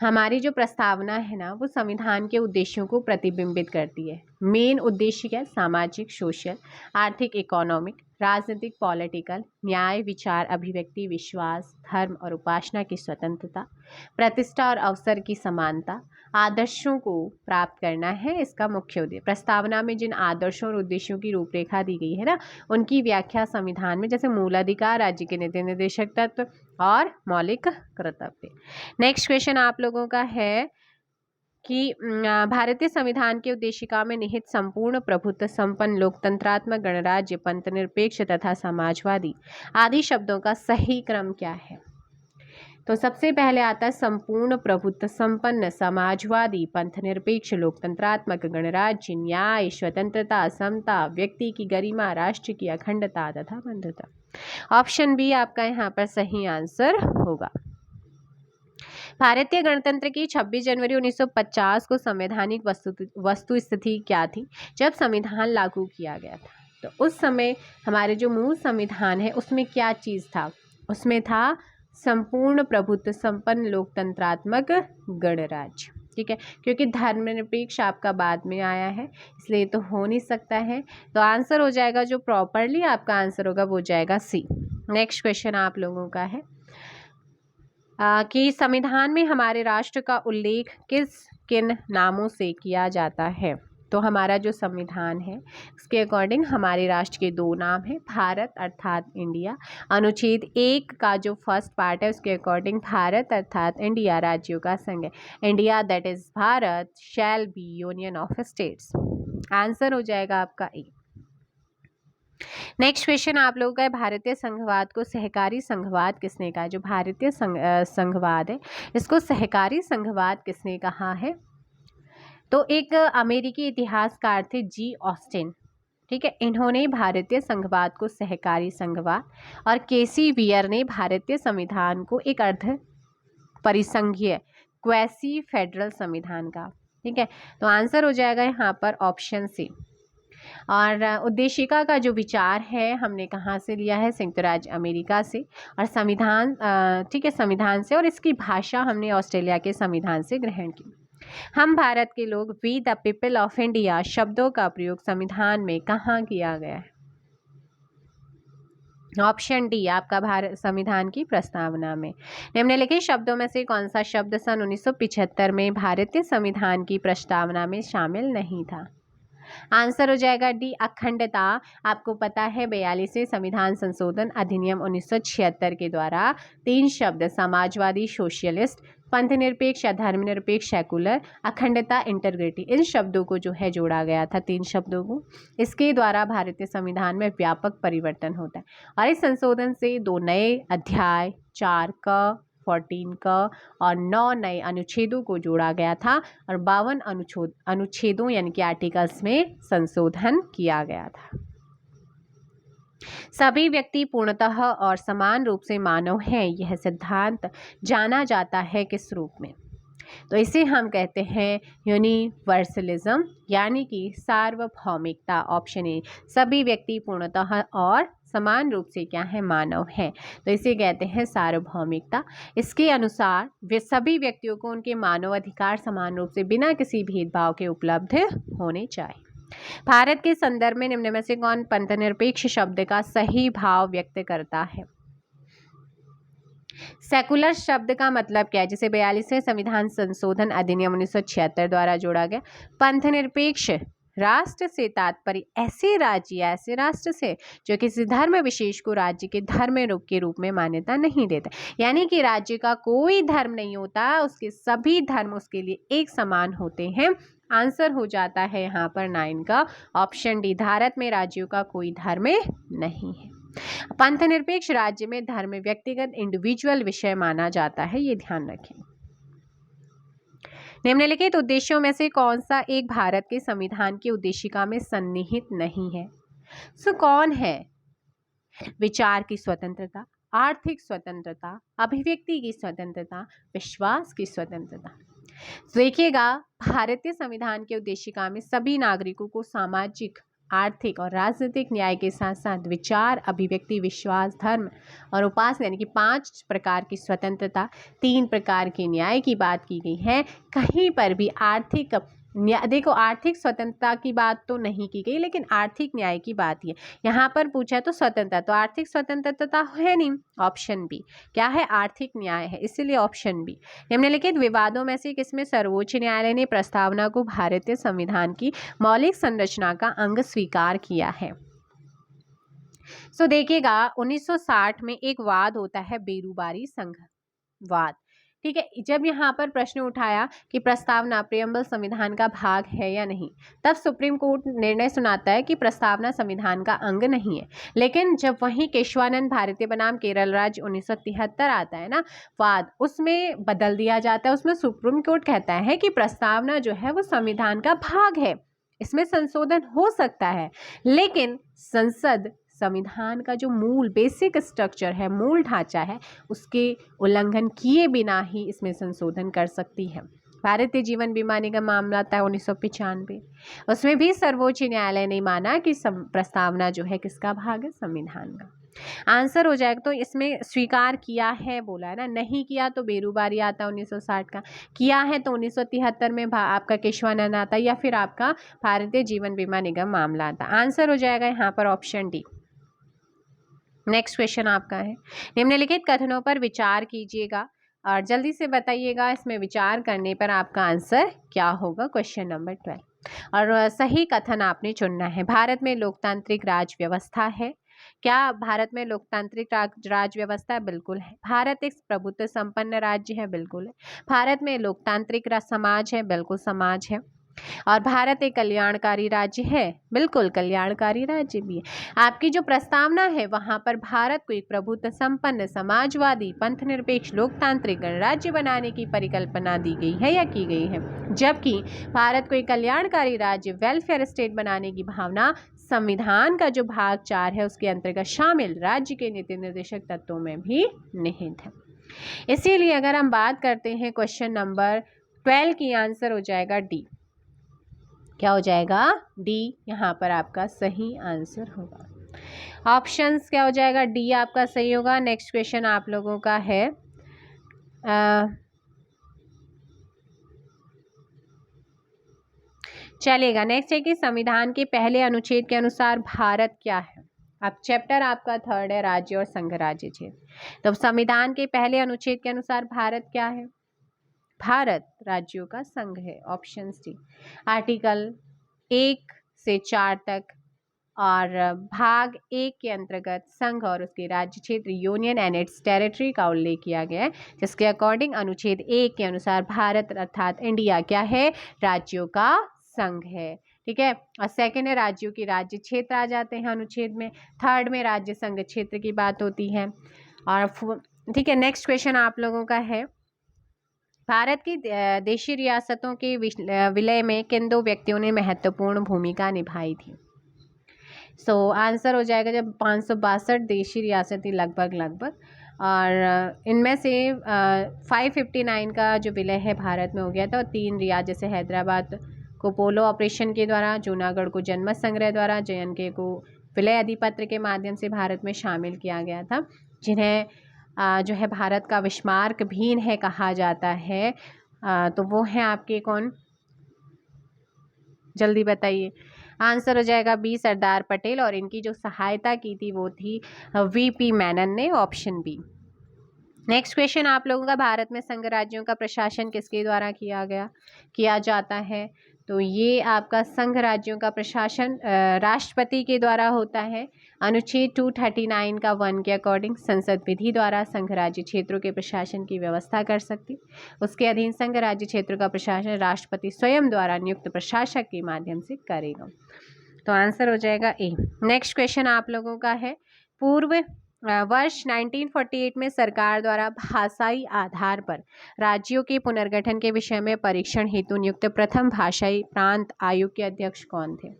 हमारी जो प्रस्तावना है ना वो संविधान के उद्देश्यों को प्रतिबिंबित करती है। मेन उद्देश्य क्या? सामाजिक, सोशल, आर्थिक, इकोनॉमिक, राजनीतिक, पॉलिटिकल, न्याय, विचार, अभिव्यक्ति, विश्वास, धर्म और उपासना की स्वतंत्रता, प्रतिष्ठा और अवसर की समानता, आदर्शों को प्राप्त करना है इसका मुख्य उद्देश्य। प्रस्तावना में जिन आदर्शों और उद्देश्यों की रूपरेखा दी गई है ना, उनकी व्याख्या संविधान में, जैसे मूलाधिकार, राज्य के नीति निर्देशक तत्व और मौलिक कर्तव्य। नेक्स्ट क्वेश्चन आप लोगों का है कि भारतीय संविधान के उद्देशिका में निहित संपूर्ण प्रभुत्व संपन्न लोकतंत्रात्मक गणराज्य पंथनिरपेक्ष तथा समाजवादी आदि शब्दों का सही क्रम क्या है? तो सबसे पहले आता है संपूर्ण प्रभुत्व संपन्न समाजवादी पंथनिरपेक्ष लोकतंत्रात्मक गणराज्य, न्याय, स्वतंत्रता, समता, व्यक्ति की गरिमा, राष्ट्र की अखंडता तथा बंधुता। ऑप्शन बी आपका यहाँ पर सही आंसर होगा। भारतीय गणतंत्र की 26 जनवरी 1950 को संवैधानिक वस्तु स्थिति क्या थी जब संविधान लागू किया गया था? तो उस समय हमारे जो मूल संविधान है उसमें क्या चीज़ था? उसमें था संपूर्ण प्रभुत्व संपन्न लोकतंत्रात्मक गणराज्य। ठीक है, क्योंकि धर्मनिरपेक्ष आपका बाद में आया है इसलिए तो हो नहीं सकता है। तो आंसर हो जाएगा, जो प्रॉपरली आपका आंसर होगा वो जाएगा सी। नेक्स्ट क्वेश्चन आप लोगों का है, कि संविधान में हमारे राष्ट्र का उल्लेख किन नामों से किया जाता है। तो हमारा जो संविधान है उसके अकॉर्डिंग हमारे राष्ट्र के 2 नाम हैं, भारत अर्थात इंडिया। अनुच्छेद 1 का जो फर्स्ट पार्ट है उसके अकॉर्डिंग भारत अर्थात इंडिया राज्यों का संघ है। India that is Bharat shall be union of states. Answer हो जाएगा आपका ए। नेक्स्ट क्वेश्चन आप लोगों का है, भारतीय संघवाद को सहकारी संघवाद किसने कहा। जो भारतीय संघवाद है इसको सहकारी संघवाद किसने कहा है। तो एक अमेरिकी इतिहासकार थे जी ऑस्टिन, ठीक है, इन्होंने भारतीय संघवाद को सहकारी संघवाद, और केसी वियर ने भारतीय संविधान को एक अर्ध परिसंघीय क्वैसी फेडरल संविधान का। ठीक है, तो आंसर हो जाएगा यहाँ पर ऑप्शन सी। और उद्देशिका का जो विचार है हमने कहाँ से लिया है, संयुक्त राज्य अमेरिका से, और संविधान ठीक है संविधान से, और इसकी भाषा हमने ऑस्ट्रेलिया के संविधान से ग्रहण की। हम भारत के लोग we the people of India शब्दों का प्रयोग संविधान में कहाँ किया गया है। ऑप्शन डी आपका भारत संविधान की प्रस्तावना में। निम्नलिखित शब्दों में से कौन सा शब्द सन 1975 में भारतीय संविधान की प्रस्तावना में शामिल नहीं था। आंसर हो जाएगा डी अखंडता। आपको पता है 42वें संविधान संशोधन अधिनियम 1976 के द्वारा 3 शब्द समाजवादी सोशलिस्ट, पंथनिरपेक्ष या धर्मनिरपेक्ष सेकुलर, अखंडता इंटीग्रिटी, इन शब्दों को जो है जोड़ा गया था, 3 शब्दों को। इसके द्वारा भारतीय संविधान में व्यापक परिवर्तन होता है और इस संशोधन से 2 नए अध्याय 4 क 14 का और 9 नए अनुच्छेदों को जोड़ा गया था और 52 अनुच्छेदों यानी कि आर्टिकल्स में संशोधन किया गया था। सभी व्यक्ति पूर्णतः और समान रूप से मानव हैं, यह सिद्धांत जाना जाता है किस रूप में। तो इसे हम कहते हैं यूनिवर्सलिज्म यानी कि सार्वभौमिकता। ऑप्शन ए, सभी व्यक्ति पूर्णतः और समान रूप से क्या है, मानव है, तो इसे कहते हैं सार्वभौमिकता। इसके अनुसार वे सभी व्यक्तियों को उनके मानव अधिकार समान रूप से बिना किसी भेदभाव के उपलब्ध होने चाहिए। भारत के संदर्भ में निम्न में से कौन पंथनिरपेक्ष शब्द का सही भाव व्यक्त करता है। सेकुलर शब्द का मतलब क्या है, जिसे 42वें संविधान संशोधन अधिनियम 1976 द्वारा जोड़ा गया। पंथनिरपेक्ष राष्ट्र से तात्पर्य ऐसे राज्य या ऐसे राष्ट्र से जो किसी धर्म विशेष को राज्य के धर्म के रूप में मान्यता नहीं देता, यानी कि राज्य का कोई धर्म नहीं होता, उसके सभी धर्म उसके लिए एक समान होते हैं। आंसर हो जाता है यहाँ पर 9 का ऑप्शन डी, भारत में राज्यों का कोई धर्म नहीं है। पंथनिरपेक्ष राज्य में धर्म व्यक्तिगत इंडिविजुअल विषय माना जाता है, ये ध्यान रखें। निम्नलिखित उद्देश्यों में से कौन सा एक भारत के संविधान की उद्देशिका में सन्निहित नहीं है। सो कौन है, विचार की स्वतंत्रता, आर्थिक स्वतंत्रता, अभिव्यक्ति की स्वतंत्रता, विश्वास की स्वतंत्रता। देखिएगा भारतीय संविधान के उद्देशिका में सभी नागरिकों को सामाजिक, आर्थिक और राजनीतिक न्याय के साथ साथ विचार, अभिव्यक्ति, विश्वास, धर्म और उपासना यानी कि 5 प्रकार की स्वतंत्रता, 3 प्रकार के न्याय की बात की गई है। कहीं पर भी आर्थिक देखो आर्थिक स्वतंत्रता की बात तो नहीं की गई, लेकिन आर्थिक न्याय की बात है। यहाँ पर पूछा तो स्वतंत्रता, तो आर्थिक स्वतंत्रता है नहीं, ऑप्शन बी क्या है, आर्थिक न्याय है, इसीलिए ऑप्शन बी। निम्नलिखित विवादों में से किसमें सर्वोच्च न्यायालय ने प्रस्तावना को भारतीय संविधान की मौलिक संरचना का अंग स्वीकार किया है। सो देखिएगा 1960 में एक वाद होता है बेरूबारी संघवाद, ठीक है। जब यहाँ पर प्रश्न उठाया कि प्रस्तावना प्रियम्बल संविधान का भाग है या नहीं, तब सुप्रीम कोर्ट निर्णय सुनाता है कि प्रस्तावना संविधान का अंग नहीं है। लेकिन जब वहीं केशवानंद भारतीय बनाम केरल राज्य 1973 आता है ना वाद, उसमें बदल दिया जाता है। उसमें सुप्रीम कोर्ट कहता है कि प्रस्तावना जो है वो संविधान का भाग है, इसमें संशोधन हो सकता है, लेकिन संसद संविधान का जो मूल बेसिक स्ट्रक्चर है, मूल ढांचा है, उसके उल्लंघन किए बिना ही इसमें संशोधन कर सकती है। भारतीय जीवन बीमा निगम मामला था 1995, उसमें भी सर्वोच्च न्यायालय ने माना कि प्रस्तावना जो है किसका भाग है, संविधान का। आंसर हो जाएगा, तो इसमें स्वीकार किया है बोला है ना, नहीं किया तो बेरूबारी आता 1960 का, किया है तो 1973 में आपका केशवानंद आता या फिर आपका भारतीय जीवन बीमा निगम मामला आता। आंसर हो जाएगा यहाँ पर ऑप्शन डी। नेक्स्ट क्वेश्चन आपका है, निम्नलिखित कथनों पर विचार कीजिएगा। और जल्दी से बताइएगा इसमें विचार करने पर आपका आंसर क्या होगा क्वेश्चन नंबर 12। और सही कथन आपने चुनना है। भारत में लोकतांत्रिक राज व्यवस्था है। क्या भारत में लोकतांत्रिक राज व्यवस्था? बिल्कुल है। भारत एक प्रभुत्व संपन्न राज्य है? बिल्कुल है। भारत में लोकतांत्रिक समाज है? बिल्कुल समाज है। और भारत एक कल्याणकारी राज्य है? बिल्कुल कल्याणकारी राज्य भी है। आपकी जो प्रस्तावना है वहां पर भारत को एक प्रभुत्व संपन्न समाजवादी पंथ निरपेक्ष लोकतांत्रिक गणराज्य बनाने की परिकल्पना दी गई है या की गई है, जबकि भारत को एक कल्याणकारी राज्य वेलफेयर स्टेट बनाने की भावना संविधान का जो भाग 4 है उसके अंतर्गत शामिल राज्य के नीति निर्देशक तत्वों में भी निहित है। इसीलिए अगर हम बात करते हैं क्वेश्चन नंबर 12 की आंसर हो जाएगा डी। क्या हो जाएगा? डी यहाँ पर आपका सही आंसर होगा। ऑप्शंस क्या हो जाएगा? डी आपका सही होगा। नेक्स्ट क्वेश्चन आप लोगों का है चलेगा। नेक्स्ट है कि संविधान के पहले अनुच्छेद के अनुसार भारत क्या है? अब चैप्टर आपका 3rd है राज्य और संघ राज्य क्षेत्र। तो संविधान के पहले अनुच्छेद के अनुसार भारत क्या है? भारत राज्यों का संघ है। Option D. आर्टिकल 1 से 4 तक और भाग 1 के अंतर्गत संघ और उसके राज्य क्षेत्र यूनियन एंड इट्स टेरिटरी का उल्लेख किया गया है, जिसके अकॉर्डिंग अनुच्छेद 1 के अनुसार भारत अर्थात इंडिया क्या है? राज्यों का संघ है। ठीक है। और सेकंड है राज्यों की राज्य क्षेत्र आ जाते हैं अनुच्छेद में। 3rd में राज्य संघ क्षेत्र की बात होती है। और ठीक है, नेक्स्ट क्वेश्चन आप लोगों का है भारत की देशी रियासतों के विलय में किन 2 व्यक्तियों ने महत्वपूर्ण भूमिका निभाई थी? आंसर हो जाएगा जब 562 देशी रियासतें लगभग और इनमें से 559 का जो विलय है भारत में हो गया था और 3 रियासत जैसे हैदराबाद को पोलो ऑपरेशन के द्वारा, जूनागढ़ को जनमत संग्रह द्वारा, JNK को विलय अधिपत्र के माध्यम से भारत में शामिल किया गया था, जिन्हें जो है भारत का विस्मार्क भी है कहा जाता है। तो वो है आपके कौन? जल्दी बताइए। आंसर हो जाएगा बी सरदार पटेल और इनकी जो सहायता की थी वो थी VP मेनन ने। Option B. नेक्स्ट क्वेश्चन आप लोगों का भारत में संघ राज्यों का प्रशासन किसके द्वारा किया जाता है? तो ये आपका संघ राज्यों का प्रशासन राष्ट्रपति के द्वारा होता है। अनुच्छेद 239 का 1 के अकॉर्डिंग संसद विधि द्वारा संघ राज्य क्षेत्रों के प्रशासन की व्यवस्था कर सकती। उसके अधीन संघ राज्य क्षेत्रों का प्रशासन राष्ट्रपति स्वयं द्वारा नियुक्त प्रशासक के माध्यम से करेगा। तो आंसर हो जाएगा ए। नेक्स्ट क्वेश्चन आप लोगों का है पूर्व वर्ष 1948 में सरकार द्वारा भाषाई आधार पर राज्यों के पुनर्गठन के विषय में परीक्षण हेतु नियुक्त प्रथम भाषाई प्रांत आयोग के अध्यक्ष कौन थे?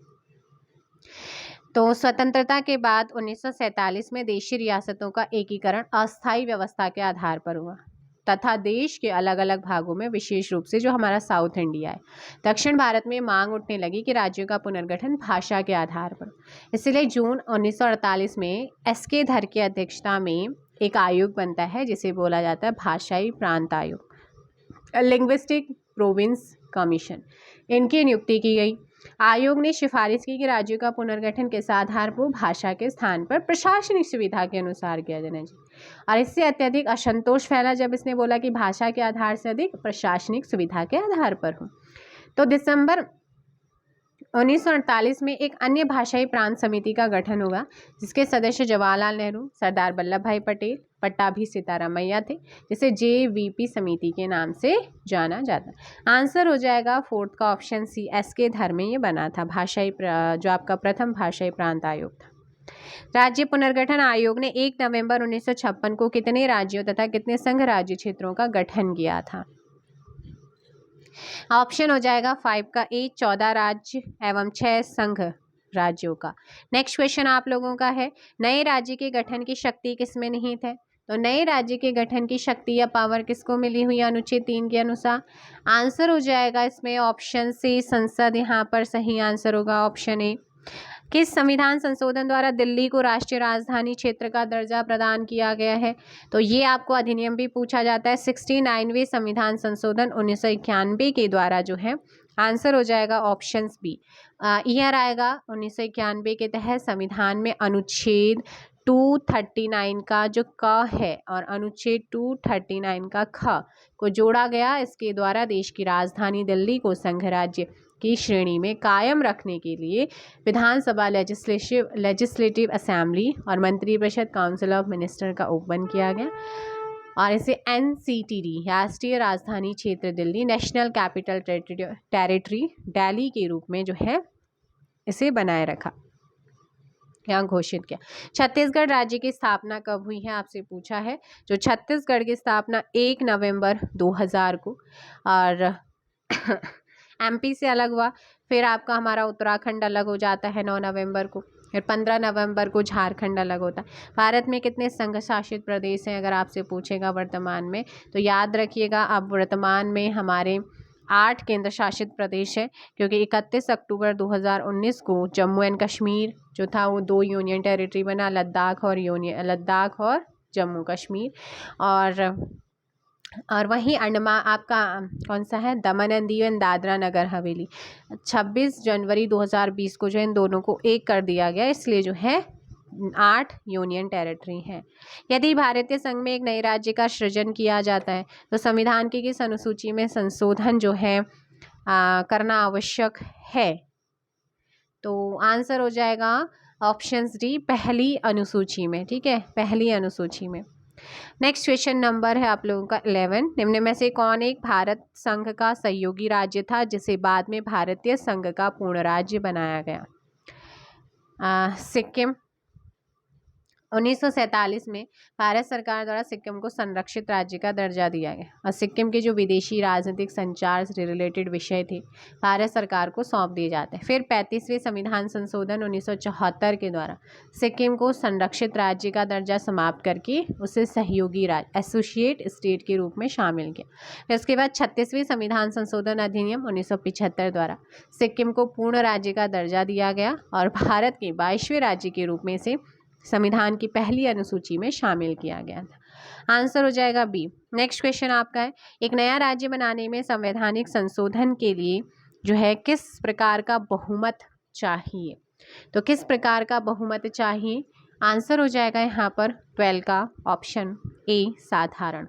तो स्वतंत्रता के बाद 1947 में देशी रियासतों का एकीकरण अस्थायी व्यवस्था के आधार पर हुआ तथा देश के अलग अलग भागों में विशेष रूप से जो हमारा साउथ इंडिया है, दक्षिण भारत में मांग उठने लगी कि राज्यों का पुनर्गठन भाषा के आधार पर। इसलिए जून 1948 में SK धर की अध्यक्षता में एक आयोग बनता है जिसे बोला जाता है भाषाई प्रांत आयोग, लिंग्विस्टिक प्रोविंस कमीशन। इनकी नियुक्ति की गई। आयोग ने सिफारिश की कि राज्यों का पुनर्गठन किस आधार पर? भाषा के स्थान पर प्रशासनिक सुविधा के अनुसार किया जाना चाहिए। और इससे अत्यधिक असंतोष फैला जब इसने बोला कि भाषा के आधार से अधिक प्रशासनिक सुविधा के आधार पर हो। तो दिसंबर 1948 में एक अन्य भाषाई प्रांत समिति का गठन होगा जिसके सदस्य जवाहरलाल नेहरू, सरदार वल्लभ भाई पटेल, पट्टाभी सीतारामैया थे, जिसे JVP समिति के नाम से जाना जाता। आंसर हो जाएगा 4th का ऑप्शन सी, SK धर में ये बना था भाषाई जो आपका प्रथम भाषाई प्रांत आयोग था। राज्य पुनर्गठन आयोग ने 1 नवंबर 1956 को कितने राज्यों तथा कितने संघ राज्य क्षेत्रों का गठन किया था? ऑप्शन हो जाएगा 5 का ए, 14 राज्य एवं 6 संघ राज्यों का। नेक्स्ट क्वेश्चन आप लोगों का है नए राज्य के गठन की शक्ति किसमें निहित है? तो नए राज्य के गठन की शक्ति या पावर किसको मिली हुई है अनुच्छेद 3 के अनुसार? आंसर हो जाएगा इसमें ऑप्शन सी, संसद यहाँ पर सही आंसर होगा ऑप्शन ए। किस संविधान संशोधन द्वारा दिल्ली को राष्ट्रीय राजधानी क्षेत्र का दर्जा प्रदान किया गया है? तो ये आपको अधिनियम भी पूछा जाता है। 69वें संविधान संशोधन 1991 के द्वारा जो है आंसर हो जाएगा ऑप्शन बी। ईयर आएगा 1991 के तहत संविधान में अनुच्छेद 239 का जो क है और अनुच्छेद 239 का ख को जोड़ा गया। इसके द्वारा देश की राजधानी दिल्ली को संघ राज्य की श्रेणी में कायम रखने के लिए विधानसभा लेजिस्लेटिव असेंबली और मंत्रिपरिषद काउंसिल ऑफ मिनिस्टर का ओपन किया गया और इसे NCTD राष्ट्रीय राजधानी क्षेत्र Delhi national capital territory Delhi के रूप में जो है इसे बनाए रखा, यहाँ घोषित किया। छत्तीसगढ़ राज्य की स्थापना कब हुई है, आपसे पूछा है। जो छत्तीसगढ़ की स्थापना 1 नवंबर 2000 को और MP से अलग हुआ। फिर आपका हमारा उत्तराखंड अलग हो जाता है 9 नवंबर को। फिर 15 नवंबर को झारखंड अलग होता है। भारत में कितने संघ शासित प्रदेश हैं अगर आपसे पूछेगा वर्तमान में, तो याद रखिएगा अब वर्तमान में हमारे 8 केंद्र शासित प्रदेश है, क्योंकि 31 अक्टूबर 2019 को जम्मू एंड कश्मीर जो था वो 2 यूनियन टेरिटरी बना, लद्दाख और जम्मू कश्मीर। और वहीं अंडमान आपका कौन सा है, दमन एंड दीव एंड दादरा नगर हवेली 26 जनवरी 2020 को जो इन दोनों को एक कर दिया गया, इसलिए जो है 8 यूनियन टेरिटरी हैं। यदि भारतीय संघ में एक नए राज्य का सृजन किया जाता है तो संविधान की किस अनुसूची में संशोधन जो है करना आवश्यक है, तो आंसर हो जाएगा ऑप्शन डी, पहली अनुसूची में। ठीक है, पहली अनुसूची में। नेक्स्ट क्वेश्चन नंबर है आप लोगों का 11। निम्न में से कौन एक भारत संघ का सहयोगी राज्य था जिसे बाद में भारतीय संघ का पूर्ण राज्य बनाया गया? सिक्किम। 1947 में भारत सरकार द्वारा सिक्किम को संरक्षित राज्य का दर्जा दिया गया और सिक्किम के जो विदेशी राजनीतिक संचार से रिलेटेड विषय थे भारत सरकार को सौंप दिए जाते हैं। फिर 35वें संविधान संशोधन 1974 के द्वारा सिक्किम को संरक्षित राज्य का दर्जा समाप्त करके उसे सहयोगी राज्य एसोसिएट स्टेट के रूप में शामिल किया। फिर उसके बाद 36वें संविधान संशोधन अधिनियम 1975 द्वारा सिक्किम को पूर्ण राज्य का दर्जा दिया गया और भारत के 22वें राज्य के रूप में इसे संविधान की पहली अनुसूची में शामिल किया गया था। आंसर हो जाएगा बी। नेक्स्ट क्वेश्चन आपका है, एक नया राज्य बनाने में संवैधानिक संशोधन के लिए जो है किस प्रकार का बहुमत चाहिए? तो किस प्रकार का बहुमत चाहिए? आंसर हो जाएगा यहाँ पर 12 का ऑप्शन ए, साधारण।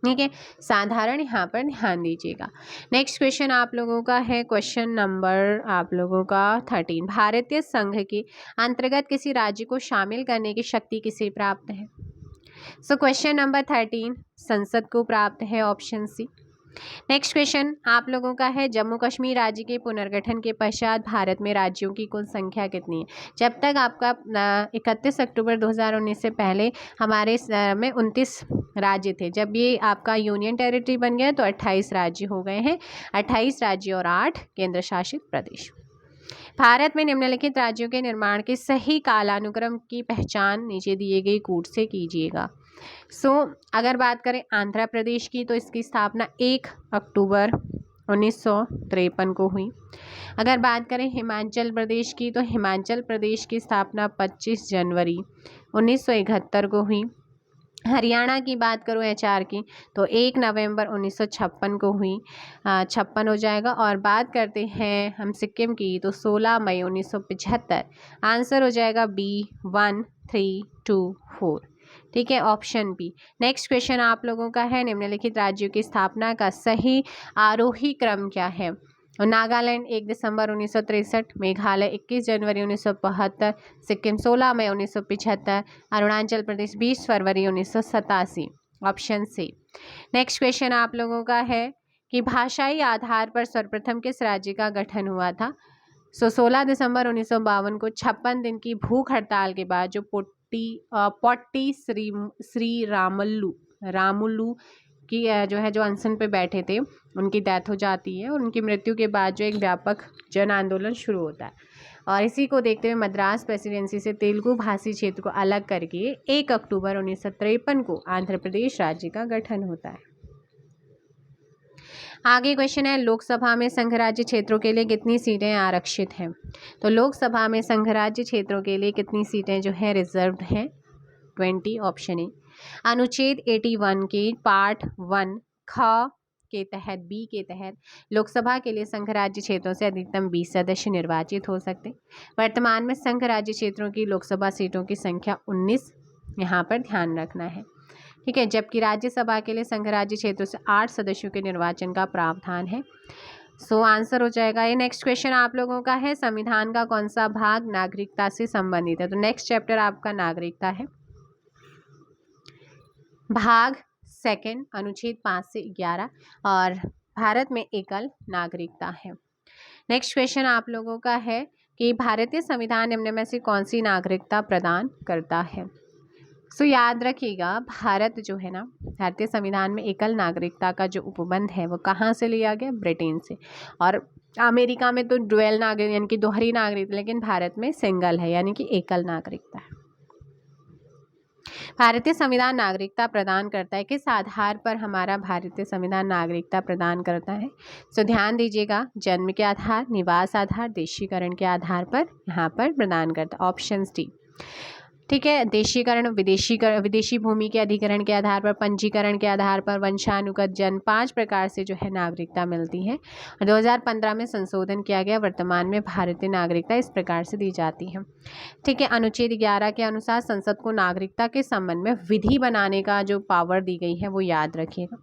ठीक है, साधारण यहाँ पर ध्यान दीजिएगा। नेक्स्ट क्वेश्चन आप लोगों का है क्वेश्चन नंबर आप लोगों का 13। भारतीय संघ के अंतर्गत किसी राज्य को शामिल करने की शक्ति किसे प्राप्त है? सो क्वेश्चन नंबर 13 संसद को प्राप्त है, ऑप्शन सी। नेक्स्ट क्वेश्चन आप लोगों का है, जम्मू कश्मीर राज्य के पुनर्गठन के पश्चात भारत में राज्यों की कुल संख्या कितनी है? जब तक आपका 31 अक्टूबर 2019 से पहले हमारे में 29 राज्य थे। जब ये आपका यूनियन टेरिटरी बन गया तो 28 राज्य हो गए हैं। 28 राज्य और 8 केंद्र शासित प्रदेश। भारत में निम्नलिखित राज्यों के निर्माण के सही कालानुक्रम की पहचान नीचे दिए गए कूट से कीजिएगा। अगर बात करें आंध्र प्रदेश की तो इसकी स्थापना 1 अक्टूबर 1953 को हुई। अगर बात करें हिमाचल प्रदेश की तो हिमाचल प्रदेश की स्थापना 25 जनवरी 1971 को हुई। हरियाणा की बात करूँ HR की तो 1 नवंबर 1956 को हुई, 56 हो जाएगा। और बात करते हैं हम सिक्किम की तो 16 मई 1975। आंसर हो जाएगा B 1 3 2 4। ठीक है, ऑप्शन बी। नेक्स्ट क्वेश्चन आप लोगों का है, निम्नलिखित राज्यों की स्थापना का सही आरोही क्रम क्या है? नागालैंड 1 दिसंबर 1963, मेघालय 21 जनवरी 1972, सिक्किम 16 मई 1975, अरुणाचल प्रदेश 20 फरवरी 1987। Option C. नेक्स्ट क्वेश्चन आप लोगों का है कि भाषाई आधार पर सर्वप्रथम किस राज्य का गठन हुआ था? 16 दिसंबर 1952 को 56 दिन की भूख हड़ताल के बाद जो पोट्टी श्री रामुलु की जो अनशन पे बैठे थे उनकी डेथ हो जाती है और उनकी मृत्यु के बाद जो एक व्यापक जन आंदोलन शुरू होता है और इसी को देखते हुए मद्रास प्रेसिडेंसी से तेलुगु भाषी क्षेत्र को अलग करके 1 अक्टूबर 1953 को आंध्र प्रदेश राज्य का गठन होता है। आगे क्वेश्चन है, लोकसभा में संघ राज्य क्षेत्रों के लिए कितनी सीटें आरक्षित हैं? तो लोकसभा में संघ राज्य क्षेत्रों के लिए कितनी सीटें जो है रिजर्व्ड हैं? 20, ऑप्शन ए। अनुच्छेद 81 के पार्ट 1 ख के तहत बी के तहत लोकसभा के लिए संघ राज्य क्षेत्रों से अधिकतम 20 सदस्य निर्वाचित हो सकते। वर्तमान में संघ राज्य क्षेत्रों की लोकसभा सीटों की संख्या 19 यहाँ पर ध्यान रखना है, ठीक है। जबकि राज्यसभा के लिए संघ राज्य क्षेत्रों से 8 सदस्यों के निर्वाचन का प्रावधान है। सो आंसर हो जाएगा ये। नेक्स्ट क्वेश्चन आप लोगों का है, संविधान का कौन सा भाग नागरिकता से संबंधित है? तो नेक्स्ट चैप्टर आपका नागरिकता है। भाग सेकंड अनुच्छेद 5 से 11 और भारत में एकल नागरिकता है। नेक्स्ट क्वेश्चन आप लोगों का है कि भारतीय संविधान निम्न में से कौन सी नागरिकता प्रदान करता है? सो याद रखिएगा, भारत जो है ना, भारतीय संविधान में एकल नागरिकता का जो उपबंध है वो कहाँ से लिया गया? ब्रिटेन से। और अमेरिका में तो ड्यूअल नागरिक यानी कि दोहरी नागरिकता, लेकिन भारत में सिंगल है यानी कि एकल नागरिकता है। भारतीय संविधान नागरिकता प्रदान करता है, किस आधार पर हमारा भारतीय संविधान नागरिकता प्रदान करता है? सो ध्यान दीजिएगा, जन्म के आधार, निवास आधार, देशीकरण के आधार पर यहाँ पर प्रदान करता है। ऑप्शन डी, ठीक है। देशीकरण, विदेशी भूमि के अधिग्रहण के आधार पर, पंजीकरण के आधार पर, वंशानुगत जन्म, 5 प्रकार से जो है नागरिकता मिलती है। 2015 में संशोधन किया गया। वर्तमान में भारतीय नागरिकता इस प्रकार से दी जाती है, ठीक है। अनुच्छेद 11 के अनुसार संसद को नागरिकता के संबंध में विधि बनाने का जो पावर दी गई है वो याद रखिएगा।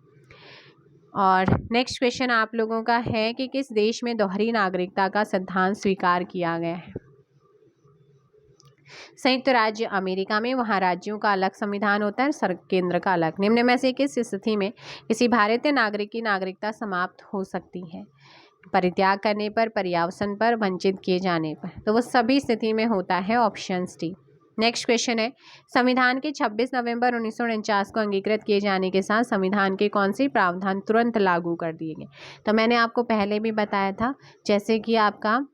और नेक्स्ट क्वेश्चन आप लोगों का है कि किस देश में दोहरी नागरिकता का सिद्धांत स्वीकार किया गया है? संयुक्त राज्य अमेरिका में, वहाँ राज्यों का अलग संविधान होता है, केंद्र का अलग। निम्न में से किस स्थिति में किसी भारतीय नागरिक की नागरिकता समाप्त हो सकती है? परित्याग करने पर, पर्यावसन पर, वंचित किए जाने पर। तो वो सभी स्थिति में होता है। Option D. नेक्स्ट क्वेश्चन है, संविधान के 26 नवंबर 1949 को अंगीकृत किए जाने के साथ संविधान के कौन से प्रावधान तुरंत लागू कर दिए गए? तो मैंने आपको पहले भी बताया था, जैसे कि आपका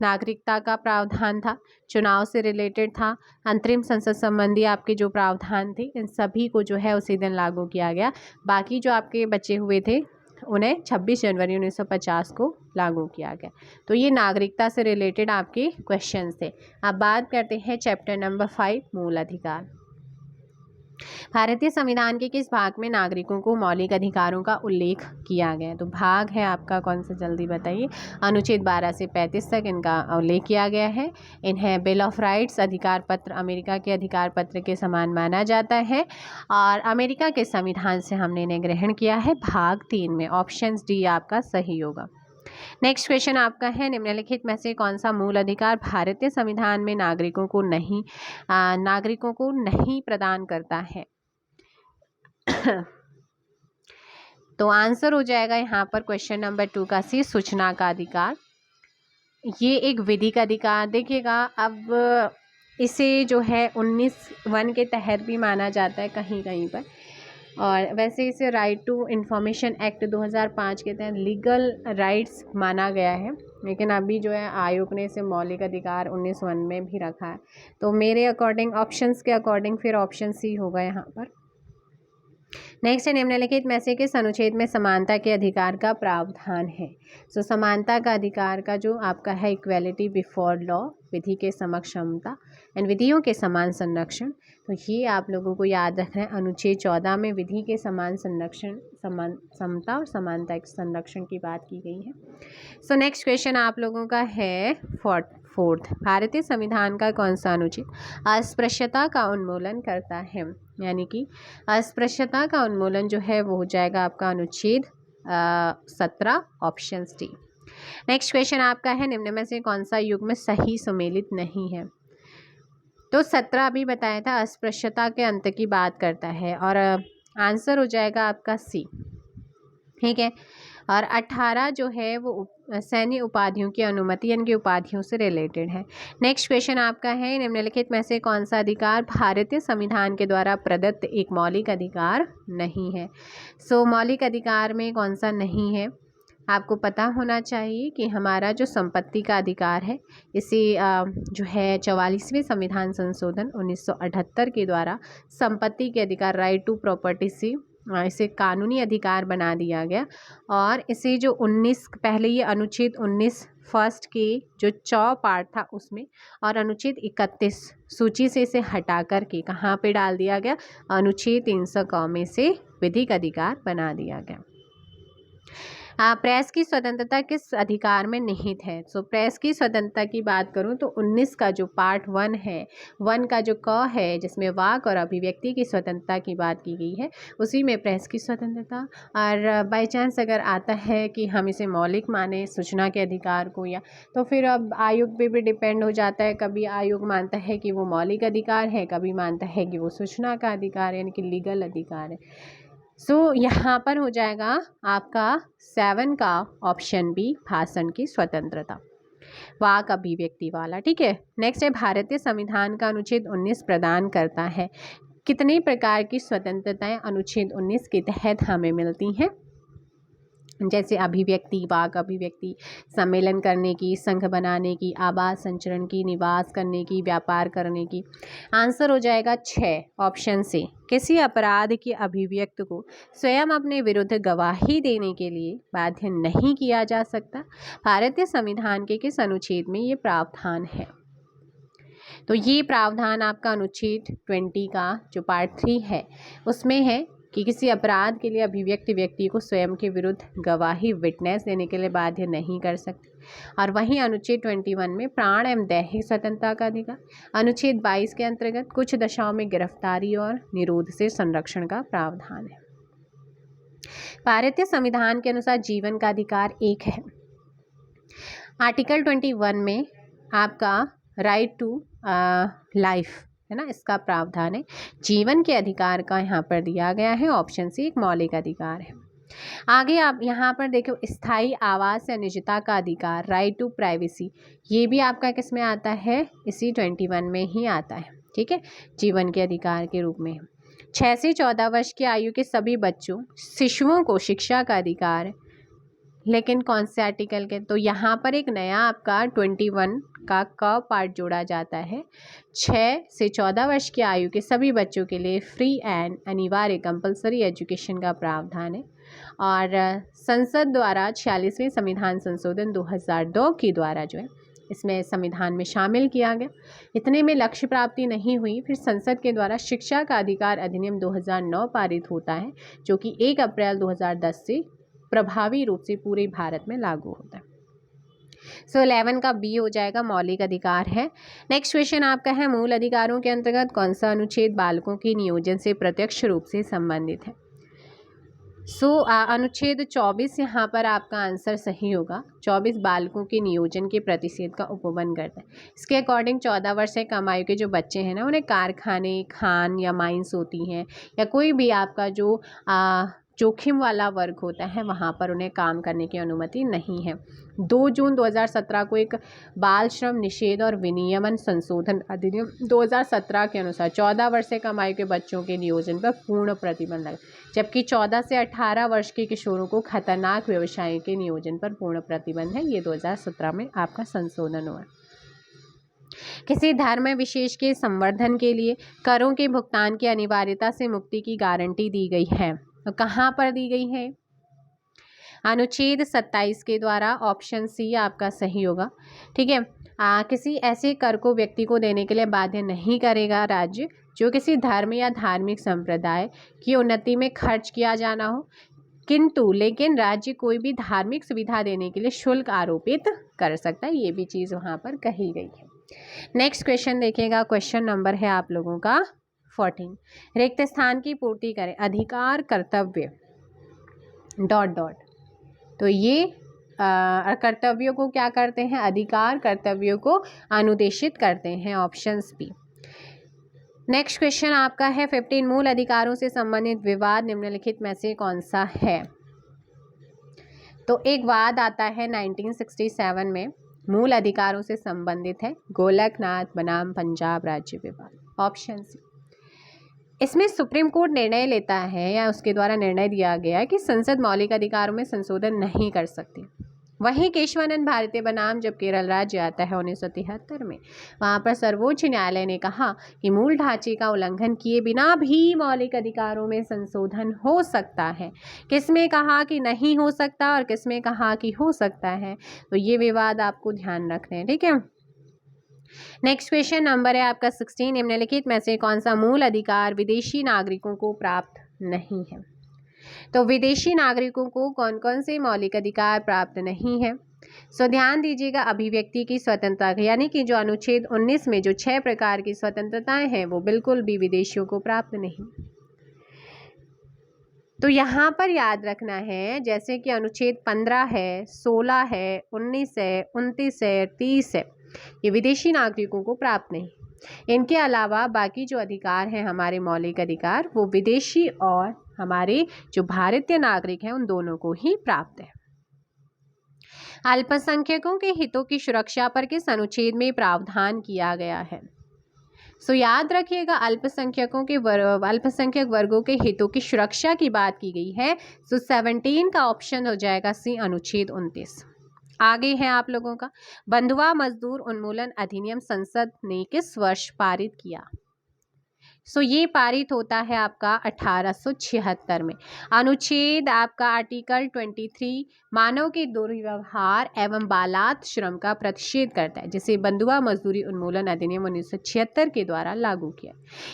नागरिकता का प्रावधान था, चुनाव से रिलेटेड था, अंतरिम संसद संबंधी आपके जो प्रावधान थे, इन सभी को जो है उसी दिन लागू किया गया। बाकी जो आपके बचे हुए थे उन्हें 26 जनवरी 1950 को लागू किया गया। तो ये नागरिकता से रिलेटेड आपके क्वेश्चंस थे। अब बात करते हैं चैप्टर नंबर 5, मूल अधिकार। भारतीय संविधान के किस भाग में नागरिकों को मौलिक अधिकारों का उल्लेख किया गया है? तो भाग है आपका कौन सा, जल्दी बताइए। अनुच्छेद 12 से 35 तक इनका उल्लेख किया गया है। इन्हें बिल ऑफ राइट्स, अधिकार पत्र, अमेरिका के अधिकार पत्र के समान माना जाता है और अमेरिका के संविधान से हमने इन्हें ग्रहण किया है भाग 3 में। ऑप्शन डी आपका सही होगा। नेक्स्ट क्वेश्चन आपका है, निम्नलिखित में से कौन सा मूल अधिकार भारतीय संविधान में नागरिकों को नहीं प्रदान करता है? तो आंसर हो जाएगा यहाँ पर क्वेश्चन नंबर 2 का सी, सूचना का अधिकार। ये एक विधिक अधिकार, देखिएगा अब इसे जो है 19(1) के तहत भी माना जाता है कहीं कहीं पर, और वैसे इसे राइट टू इंफॉर्मेशन एक्ट 2005 के तहत लीगल राइट्स माना गया है, लेकिन अभी जो है आयोग ने इसे मौलिक अधिकार 19(1) में भी रखा है। तो मेरे अकॉर्डिंग, ऑप्शंस के अकॉर्डिंग फिर ऑप्शन सी होगा यहाँ पर। नेक्स्ट है, निम्नलिखित में से किस अनुच्छेद में समानता के अधिकार का प्रावधान है? सो समानता का अधिकार का जो आपका है, इक्वेलिटी बिफोर लॉ, विधि के समक्ष समता एंड विधियों के समान संरक्षण। तो ये आप लोगों को याद रखना है, अनुच्छेद 14 में विधि के समान संरक्षण, समता और समानता के संरक्षण की बात की गई है। सो नेक्स्ट क्वेश्चन आप लोगों का है फोर्थ, भारतीय संविधान का कौन सा अनुच्छेद अस्पृश्यता का उन्मूलन करता है? यानी कि अस्पृश्यता का उन्मूलन जो है वो हो जाएगा आपका अनुच्छेद 17, ऑप्शन डी। नेक्स्ट क्वेश्चन आपका है, निम्न में से कौन सा युग्म सही सुमेलित नहीं है? तो 17 अभी बताया था, अस्पृश्यता के अंत की बात करता है और आंसर हो जाएगा आपका सी, ठीक है। और 18 जो है वो सैन्य उपाधियों की अनुमति यानी कि उपाधियों से रिलेटेड है। नेक्स्ट क्वेश्चन आपका है, निम्नलिखित में से कौन सा अधिकार भारतीय संविधान के द्वारा प्रदत्त एक मौलिक अधिकार नहीं है? सो मौलिक अधिकार में कौन सा नहीं है? आपको पता होना चाहिए कि हमारा जो संपत्ति का अधिकार है, इसे जो है 44वें संविधान संशोधन 1978 के द्वारा संपत्ति के अधिकार, राइट टू प्रॉपर्टी से इसे कानूनी अधिकार बना दिया गया। और इसे जो 19 पहले ये अनुच्छेद 19 फर्स्ट के जो 4 पार्ट था उसमें, और अनुच्छेद 31 सूची से इसे हटा करके कहाँ पे डाल दिया गया? अनुच्छेद 300 क में से विधिक अधिकार बना दिया गया। प्रेस की स्वतंत्रता किस अधिकार में निहित है? सो प्रेस की स्वतंत्रता की बात करूं तो 19 का जो पार्ट 1 है, 1 का जो क है जिसमें वाक और अभिव्यक्ति की स्वतंत्रता की बात की गई है, उसी में प्रेस की स्वतंत्रता। और बाय चांस अगर आता है कि हम इसे मौलिक माने सूचना के अधिकार को, या तो फिर अब आयोग पे भी डिपेंड हो जाता है। कभी आयोग मानता है कि वो मौलिक अधिकार है, कभी मानता है कि वो सूचना का अधिकार है, यानी कि लीगल अधिकार है। सो यहाँ पर हो जाएगा आपका 7 का ऑप्शन बी, भाषण की स्वतंत्रता, वाक अभिव्यक्ति वाला। ठीक है, नेक्स्ट है भारतीय संविधान का अनुच्छेद 19 प्रदान करता है कितने प्रकार की स्वतंत्रताएं अनुच्छेद 19 के तहत हमें मिलती हैं? जैसे अभिव्यक्ति, वाक अभिव्यक्ति, सम्मेलन करने की, संघ बनाने की, आवास संचरण की, निवास करने की, व्यापार करने की। आंसर हो जाएगा 6, ऑप्शन से। किसी अपराध की अभिव्यक्ति को स्वयं अपने विरुद्ध गवाही देने के लिए बाध्य नहीं किया जा सकता। भारतीय संविधान के किस अनुच्छेद में ये प्रावधान है? तो ये प्रावधान आपका अनुच्छेद 20 का जो पार्ट 3 है उसमें है कि किसी अपराध के लिए अभिव्यक्ति व्यक्ति को स्वयं के विरुद्ध गवाही, विटनेस देने के लिए बाध्य नहीं कर सकते। और वहीं अनुच्छेद 21 में प्राण एवं दैहिक स्वतंत्रता का अधिकार, अनुच्छेद 22 के अंतर्गत कुछ दशाओं में गिरफ्तारी और निरोध से संरक्षण का प्रावधान है। भारतीय संविधान के अनुसार जीवन का अधिकार एक है। आर्टिकल 21 में आपका राइट टू लाइफ है ना, इसका प्रावधान है। जीवन के अधिकार का यहाँ पर दिया गया है, ऑप्शन सी एक मौलिक अधिकार है। आगे आप यहाँ पर देखो, स्थायी आवास या निजता का अधिकार, राइट टू प्राइवेसी, ये भी आपका किस में आता है? इसी 21 में ही आता है। ठीक है, जीवन के अधिकार के रूप में। 6 से 14 वर्ष की आयु के सभी बच्चों, शिशुओं को शिक्षा का अधिकार है, लेकिन कौन से आर्टिकल के? तो यहाँ पर एक नया आपका 21 का पार्ट जोड़ा जाता है। 6 से 14 वर्ष की आयु के सभी बच्चों के लिए फ्री एंड अनिवार्य कंपलसरी एजुकेशन का प्रावधान है। और संसद द्वारा 46वें संविधान संशोधन 2002 के द्वारा जो है इसमें संविधान में शामिल किया गया। इतने में लक्ष्य प्राप्ति नहीं हुई, फिर संसद के द्वारा शिक्षा का अधिकार अधिनियम 2009 पारित होता है, जो कि 1 अप्रैल 2010 से प्रभावी रूप से पूरे भारत में लागू होता है। सो 11 का बी हो जाएगा, मौलिक अधिकार है। नेक्स्ट क्वेश्चन आपका है, मूल अधिकारों के अंतर्गत कौन सा अनुच्छेद बालकों के नियोजन से प्रत्यक्ष रूप से संबंधित है? अनुच्छेद 24 यहाँ पर आपका आंसर सही होगा। 24 बालकों के नियोजन के प्रतिषेध का उपबंध करता है। इसके अकॉर्डिंग 14 वर्ष से कम आयु के जो बच्चे हैं ना, उन्हें कारखाने, खान या माइंस होती हैं, या कोई भी आपका जो जोखिम वाला वर्क होता है वहाँ पर उन्हें काम करने की अनुमति नहीं है। 2 जून 2017 को एक बाल श्रम निषेध और विनियमन संशोधन अधिनियम 2017 के अनुसार 14 वर्ष से कम आयु के बच्चों के नियोजन पर पूर्ण प्रतिबंध लगा, जबकि 14 से 18 वर्ष के किशोरों को खतरनाक व्यवसायों के नियोजन पर पूर्ण प्रतिबंध है। ये 2017 में आपका संशोधन हुआ। किसी धर्म विशेष के संवर्धन के लिए करों के भुगतान की अनिवार्यता से मुक्ति की गारंटी दी गई है। तो कहाँ पर दी गई है? अनुच्छेद 27 के द्वारा, ऑप्शन सी आपका सही होगा। ठीक है, किसी ऐसे कर को व्यक्ति को देने के लिए बाध्य नहीं करेगा राज्य जो किसी धर्म या धार्मिक संप्रदाय की उन्नति में खर्च किया जाना हो, लेकिन राज्य कोई भी धार्मिक सुविधा देने के लिए शुल्क आरोपित कर सकता है। ये भी चीज़ वहाँ पर कही गई है। नेक्स्ट क्वेश्चन देखिएगा, क्वेश्चन नंबर है आप लोगों का 14। रिक्त स्थान की पूर्ति करें, अधिकार कर्तव्य ... तो ये कर्तव्यों को क्या करते हैं? अधिकार कर्तव्यों को अनुदेशित करते हैं, ऑप्शंस बी। नेक्स्ट क्वेश्चन आपका है 15। मूल अधिकारों से संबंधित विवाद निम्नलिखित में से कौन सा है? तो एक वाद आता है 1967 में, मूल अधिकारों से संबंधित है, गोलकनाथ बनाम पंजाब राज्य विवाद, ऑप्शन सी। इसमें सुप्रीम कोर्ट निर्णय लेता है, या उसके द्वारा निर्णय दिया गया कि संसद मौलिक अधिकारों में संशोधन नहीं कर सकती। वहीं केशवानंद भारतीय बनाम जब केरल राज्य आता है 1973 में, वहाँ पर सर्वोच्च न्यायालय ने कहा कि मूल ढांचे का उल्लंघन किए बिना भी मौलिक अधिकारों में संशोधन हो सकता है। किसमें कहा कि नहीं हो सकता और किसमें कहा कि हो सकता है, तो ये विवाद आपको ध्यान रखना है। ठीक है, नेक्स्ट क्वेश्चन नंबर है आपका 16। निम्नलिखित में से कौन सा मूल अधिकार विदेशी नागरिकों को प्राप्त नहीं है? तो विदेशी नागरिकों को कौन कौन से मौलिक अधिकार प्राप्त नहीं है? सो ध्यान दीजिएगा, अभिव्यक्ति की स्वतंत्रता, यानी कि जो अनुच्छेद 19 में जो 6 प्रकार की स्वतंत्रताएं हैं वो बिल्कुल भी विदेशियों को प्राप्त नहीं। तो यहाँ पर याद रखना है, जैसे कि अनुच्छेद 15 है, 16 है, 19 है, 29 है, 30 है, ये विदेशी नागरिकों को प्राप्त नहीं। इनके अलावा बाकी जो अधिकार हैं हमारे मौलिक अधिकार, वो विदेशी और हमारे जो भारतीय नागरिक हैं उन दोनों को ही प्राप्त है। अल्पसंख्यकों के हितों की सुरक्षा पर किस अनुच्छेद में प्रावधान किया गया है? सो याद रखिएगा, अल्पसंख्यक वर्गों के हितों की सुरक्षा की बात की गई है। सो 17 का ऑप्शन हो जाएगा सी, अनुच्छेद 29। आगे है आप लोगों का, बंधुआ मजदूर उन्मूलन अधिनियम संसद ने किस वर्ष पारित किया? सो ये पारित होता है आपका 1876 में। अनुच्छेद आपका आर्टिकल 23 मानव के दुर्व्यवहार एवं बालात श्रम का प्रतिषेध करता है, जिसे बंधुआ मजदूरी उन्मूलन अधिनियम 1976 के द्वारा लागू किया।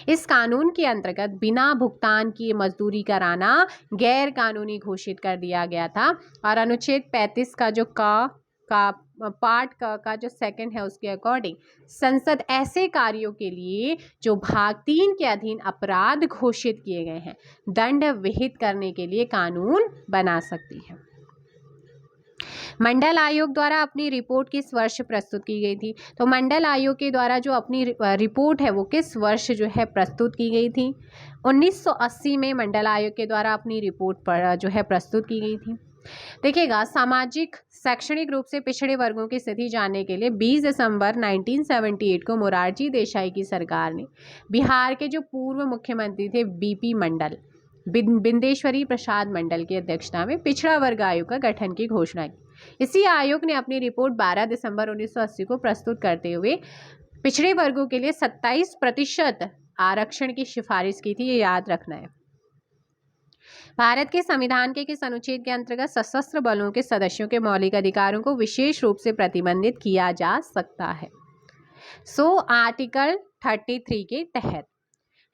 इस कानून के अंतर्गत बिना भुगतान किए मजदूरी कराना गैर कानूनी घोषित कर दिया गया था। और अनुच्छेद 35 का जो पार्ट का जो सेकंड है उसके अकॉर्डिंग संसद ऐसे कार्यों के लिए जो भाग 3 के अधीन अपराध घोषित किए गए हैं दंड विहित करने के लिए कानून बना सकती है। मंडल आयोग द्वारा अपनी रिपोर्ट किस वर्ष प्रस्तुत की गई थी? तो मंडल आयोग के द्वारा जो अपनी रिपोर्ट है वो किस वर्ष जो है प्रस्तुत की गई थी? 1980 में मंडल आयोग के द्वारा अपनी रिपोर्ट पर जो है प्रस्तुत की गई थी। देखिएगा, सामाजिक शैक्षणिक रूप से पिछड़े वर्गों की स्थिति जानने के लिए 20 दिसंबर 1978 को मोरारजी देसाई की सरकार ने बिहार के जो पूर्व मुख्यमंत्री थे बीपी मंडल, बिंदेश्वरी प्रसाद मंडल की अध्यक्षता में पिछड़ा वर्ग आयोग का गठन की घोषणा की। इसी आयोग ने अपनी रिपोर्ट 12 दिसंबर 1980 को प्रस्तुत करते हुए पिछड़े वर्गों के लिए 27% आरक्षण की सिफारिश की थी, ये याद रखना है। भारत के संविधान के किस अनुच्छेद के अंतर्गत सशस्त्र बलों के सदस्यों के मौलिक अधिकारों को विशेष रूप से प्रतिबंधित किया जा सकता है? सो आर्टिकल 33 के तहत,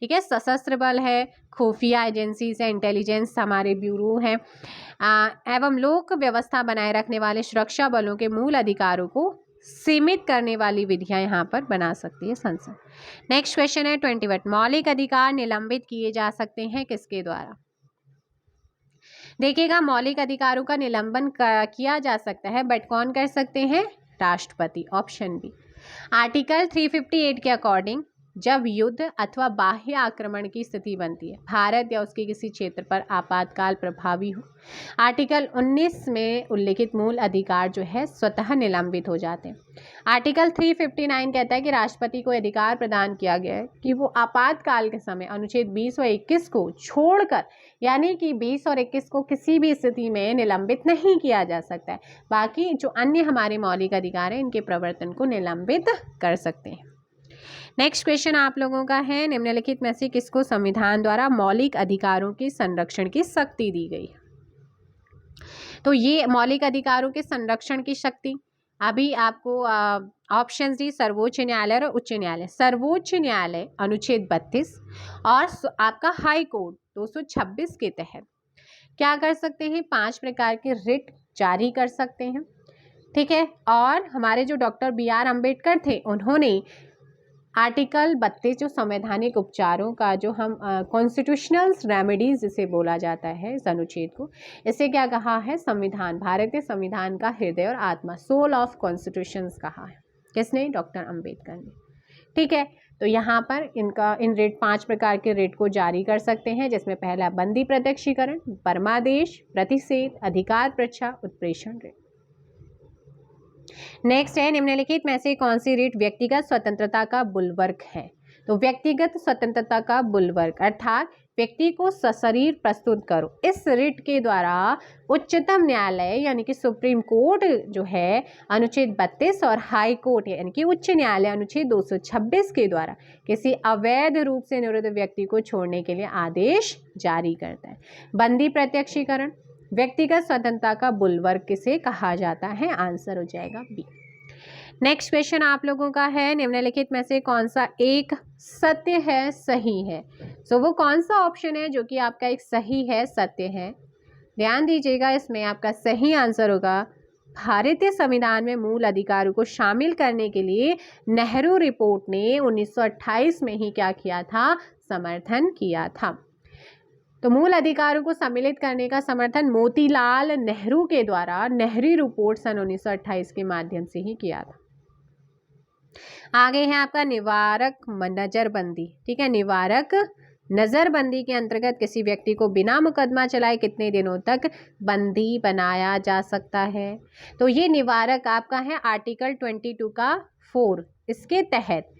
ठीक है। सशस्त्र बल है, खुफिया एजेंसीज है, इंटेलिजेंस हमारे ब्यूरो हैं, एवं लोक व्यवस्था बनाए रखने वाले सुरक्षा बलों के मूल अधिकारों को सीमित करने वाली विधियां यहाँ पर बना सकती है संसद। नेक्स्ट क्वेश्चन है 21, मौलिक अधिकार निलंबित किए जा सकते हैं किसके द्वारा? देखिएगा, मौलिक अधिकारों का निलंबन किया जा सकता है, बट कौन कर सकते हैं? राष्ट्रपति, ऑप्शन बी। आर्टिकल 358 के अकॉर्डिंग जब युद्ध अथवा बाह्य आक्रमण की स्थिति बनती है, भारत या उसके किसी क्षेत्र पर आपातकाल प्रभावी हो, आर्टिकल 19 में उल्लिखित मूल अधिकार जो है स्वतः निलंबित हो जाते हैं। आर्टिकल 359 कहता है कि राष्ट्रपति को अधिकार प्रदान किया गया है कि वो आपातकाल के समय अनुच्छेद 20 और 21 को छोड़कर, यानी कि 20 और 21 को किसी भी स्थिति में निलंबित नहीं किया जा सकता है। बाकी जो अन्य हमारे मौलिक अधिकार हैं इनके प्रवर्तन को निलंबित कर सकते हैं। नेक्स्ट क्वेश्चन आप लोगों का है, निम्नलिखित में से किसको संविधान द्वारा मौलिक अधिकारों के संरक्षण की शक्ति दी गई? तो ये मौलिक अधिकारों के संरक्षण की शक्ति अभी आपको ऑप्शन दी, सर्वोच्च न्यायालय और उच्च न्यायालय। सर्वोच्च न्यायालय अनुच्छेद 32 और आपका हाई कोर्ट 226 के तहत क्या कर सकते हैं? 5 प्रकार के रिट जारी कर सकते हैं, ठीक है। और हमारे जो डॉक्टर BR अम्बेडकर थे उन्होंने आर्टिकल 32 जो संवैधानिक उपचारों का जो हम कॉन्स्टिट्यूशनल रेमेडीज जिसे बोला जाता है इस अनुच्छेद को, इसे क्या कहा है? संविधान, भारतीय संविधान का हृदय और आत्मा, सोल ऑफ कॉन्स्टिट्यूशंस कहा है। किसने? डॉक्टर अम्बेडकर ने, ठीक है। तो यहाँ पर इन रेट 5 प्रकार के रेट को जारी कर सकते हैं, जिसमें पहला बंदी प्रत्यक्षीकरण, परमादेश, प्रतिषेध, अधिकार परीक्षा, उत्प्रेषण रेट। नेक्स्ट है, निम्नलिखित में से कौन सी रिट व्यक्तिगत स्वतंत्रता का बुलवर्क है? तो व्यक्तिगत स्वतंत्रता का बुलवर्क अर्थात व्यक्ति को सशरीर प्रस्तुत करो, इस रिट के द्वारा उच्चतम न्यायालय यानी कि सुप्रीम कोर्ट जो है अनुच्छेद 32 और हाई कोर्ट यानी कि उच्च न्यायालय अनुच्छेद 226 के द्वारा किसी अवैध रूप से निरुद्ध व्यक्ति को छोड़ने के लिए आदेश जारी करता है। बंदी प्रत्यक्षीकरण व्यक्तिगत स्वतंत्रता का बुलवर्क किसे कहा जाता है? आंसर हो जाएगा बी। नेक्स्ट क्वेश्चन आप लोगों का है, निम्नलिखित में से कौन सा एक सत्य है, सही है। सो वो कौन सा ऑप्शन है जो कि आपका एक सही है, सत्य है। ध्यान दीजिएगा, इसमें आपका सही आंसर होगा भारतीय संविधान में मूल अधिकारों को शामिल करने के लिए नेहरू रिपोर्ट ने 1928 में ही क्या किया था, समर्थन किया था। तो मूल अधिकारों को सम्मिलित करने का समर्थन मोतीलाल नेहरू के द्वारा नेहरू रिपोर्ट सन 1928 के माध्यम से ही किया था। आगे है आपका निवारक नजरबंदी। ठीक है, निवारक नजरबंदी के अंतर्गत किसी व्यक्ति को बिना मुकदमा चलाए कितने दिनों तक बंदी बनाया जा सकता है। तो ये निवारक आपका है आर्टिकल 22 का 4, इसके तहत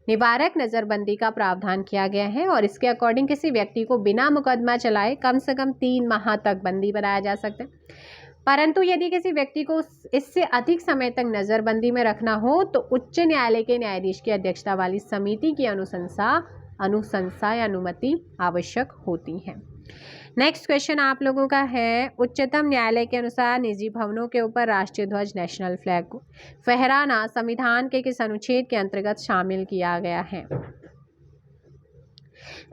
निवारक नजरबंदी का प्रावधान किया गया है और इसके अकॉर्डिंग किसी व्यक्ति को बिना मुकदमा चलाए कम से कम 3 माह तक बंदी बनाया जा सकता है। परंतु यदि किसी व्यक्ति को इससे अधिक समय तक नजरबंदी में रखना हो तो उच्च न्यायालय के न्यायाधीश की अध्यक्षता वाली समिति की अनुशंसा या अनुमति आवश्यक होती है। नेक्स्ट क्वेश्चन आप लोगों का है, उच्चतम न्यायालय के अनुसार निजी भवनों के ऊपर राष्ट्रीय ध्वज नेशनल फ्लैग को फहराना संविधान के किस अनुच्छेद के अंतर्गत शामिल किया गया है।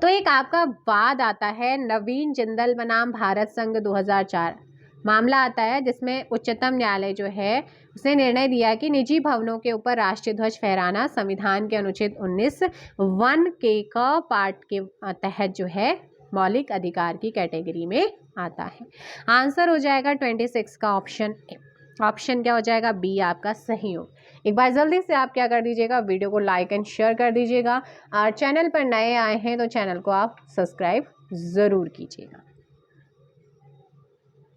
तो एक आपका वाद आता है नवीन जिंदल बनाम भारत संघ 2004 मामला आता है, जिसमें उच्चतम न्यायालय जो है उसने निर्णय दिया कि निजी भवनों के ऊपर राष्ट्रीय ध्वज फहराना संविधान के अनुच्छेद 19 1 के पार्ट के तहत जो है मौलिक अधिकार की कैटेगरी में आता है। आंसर हो जाएगा 26 का ऑप्शन ए। ऑप्शन क्या हो जाएगा, बी आपका सही हो। एक बार जल्दी से आप क्या कर दीजिएगा, वीडियो को लाइक एंड शेयर कर दीजिएगा और चैनल पर नए आए हैं तो चैनल को आप सब्सक्राइब ज़रूर कीजिएगा।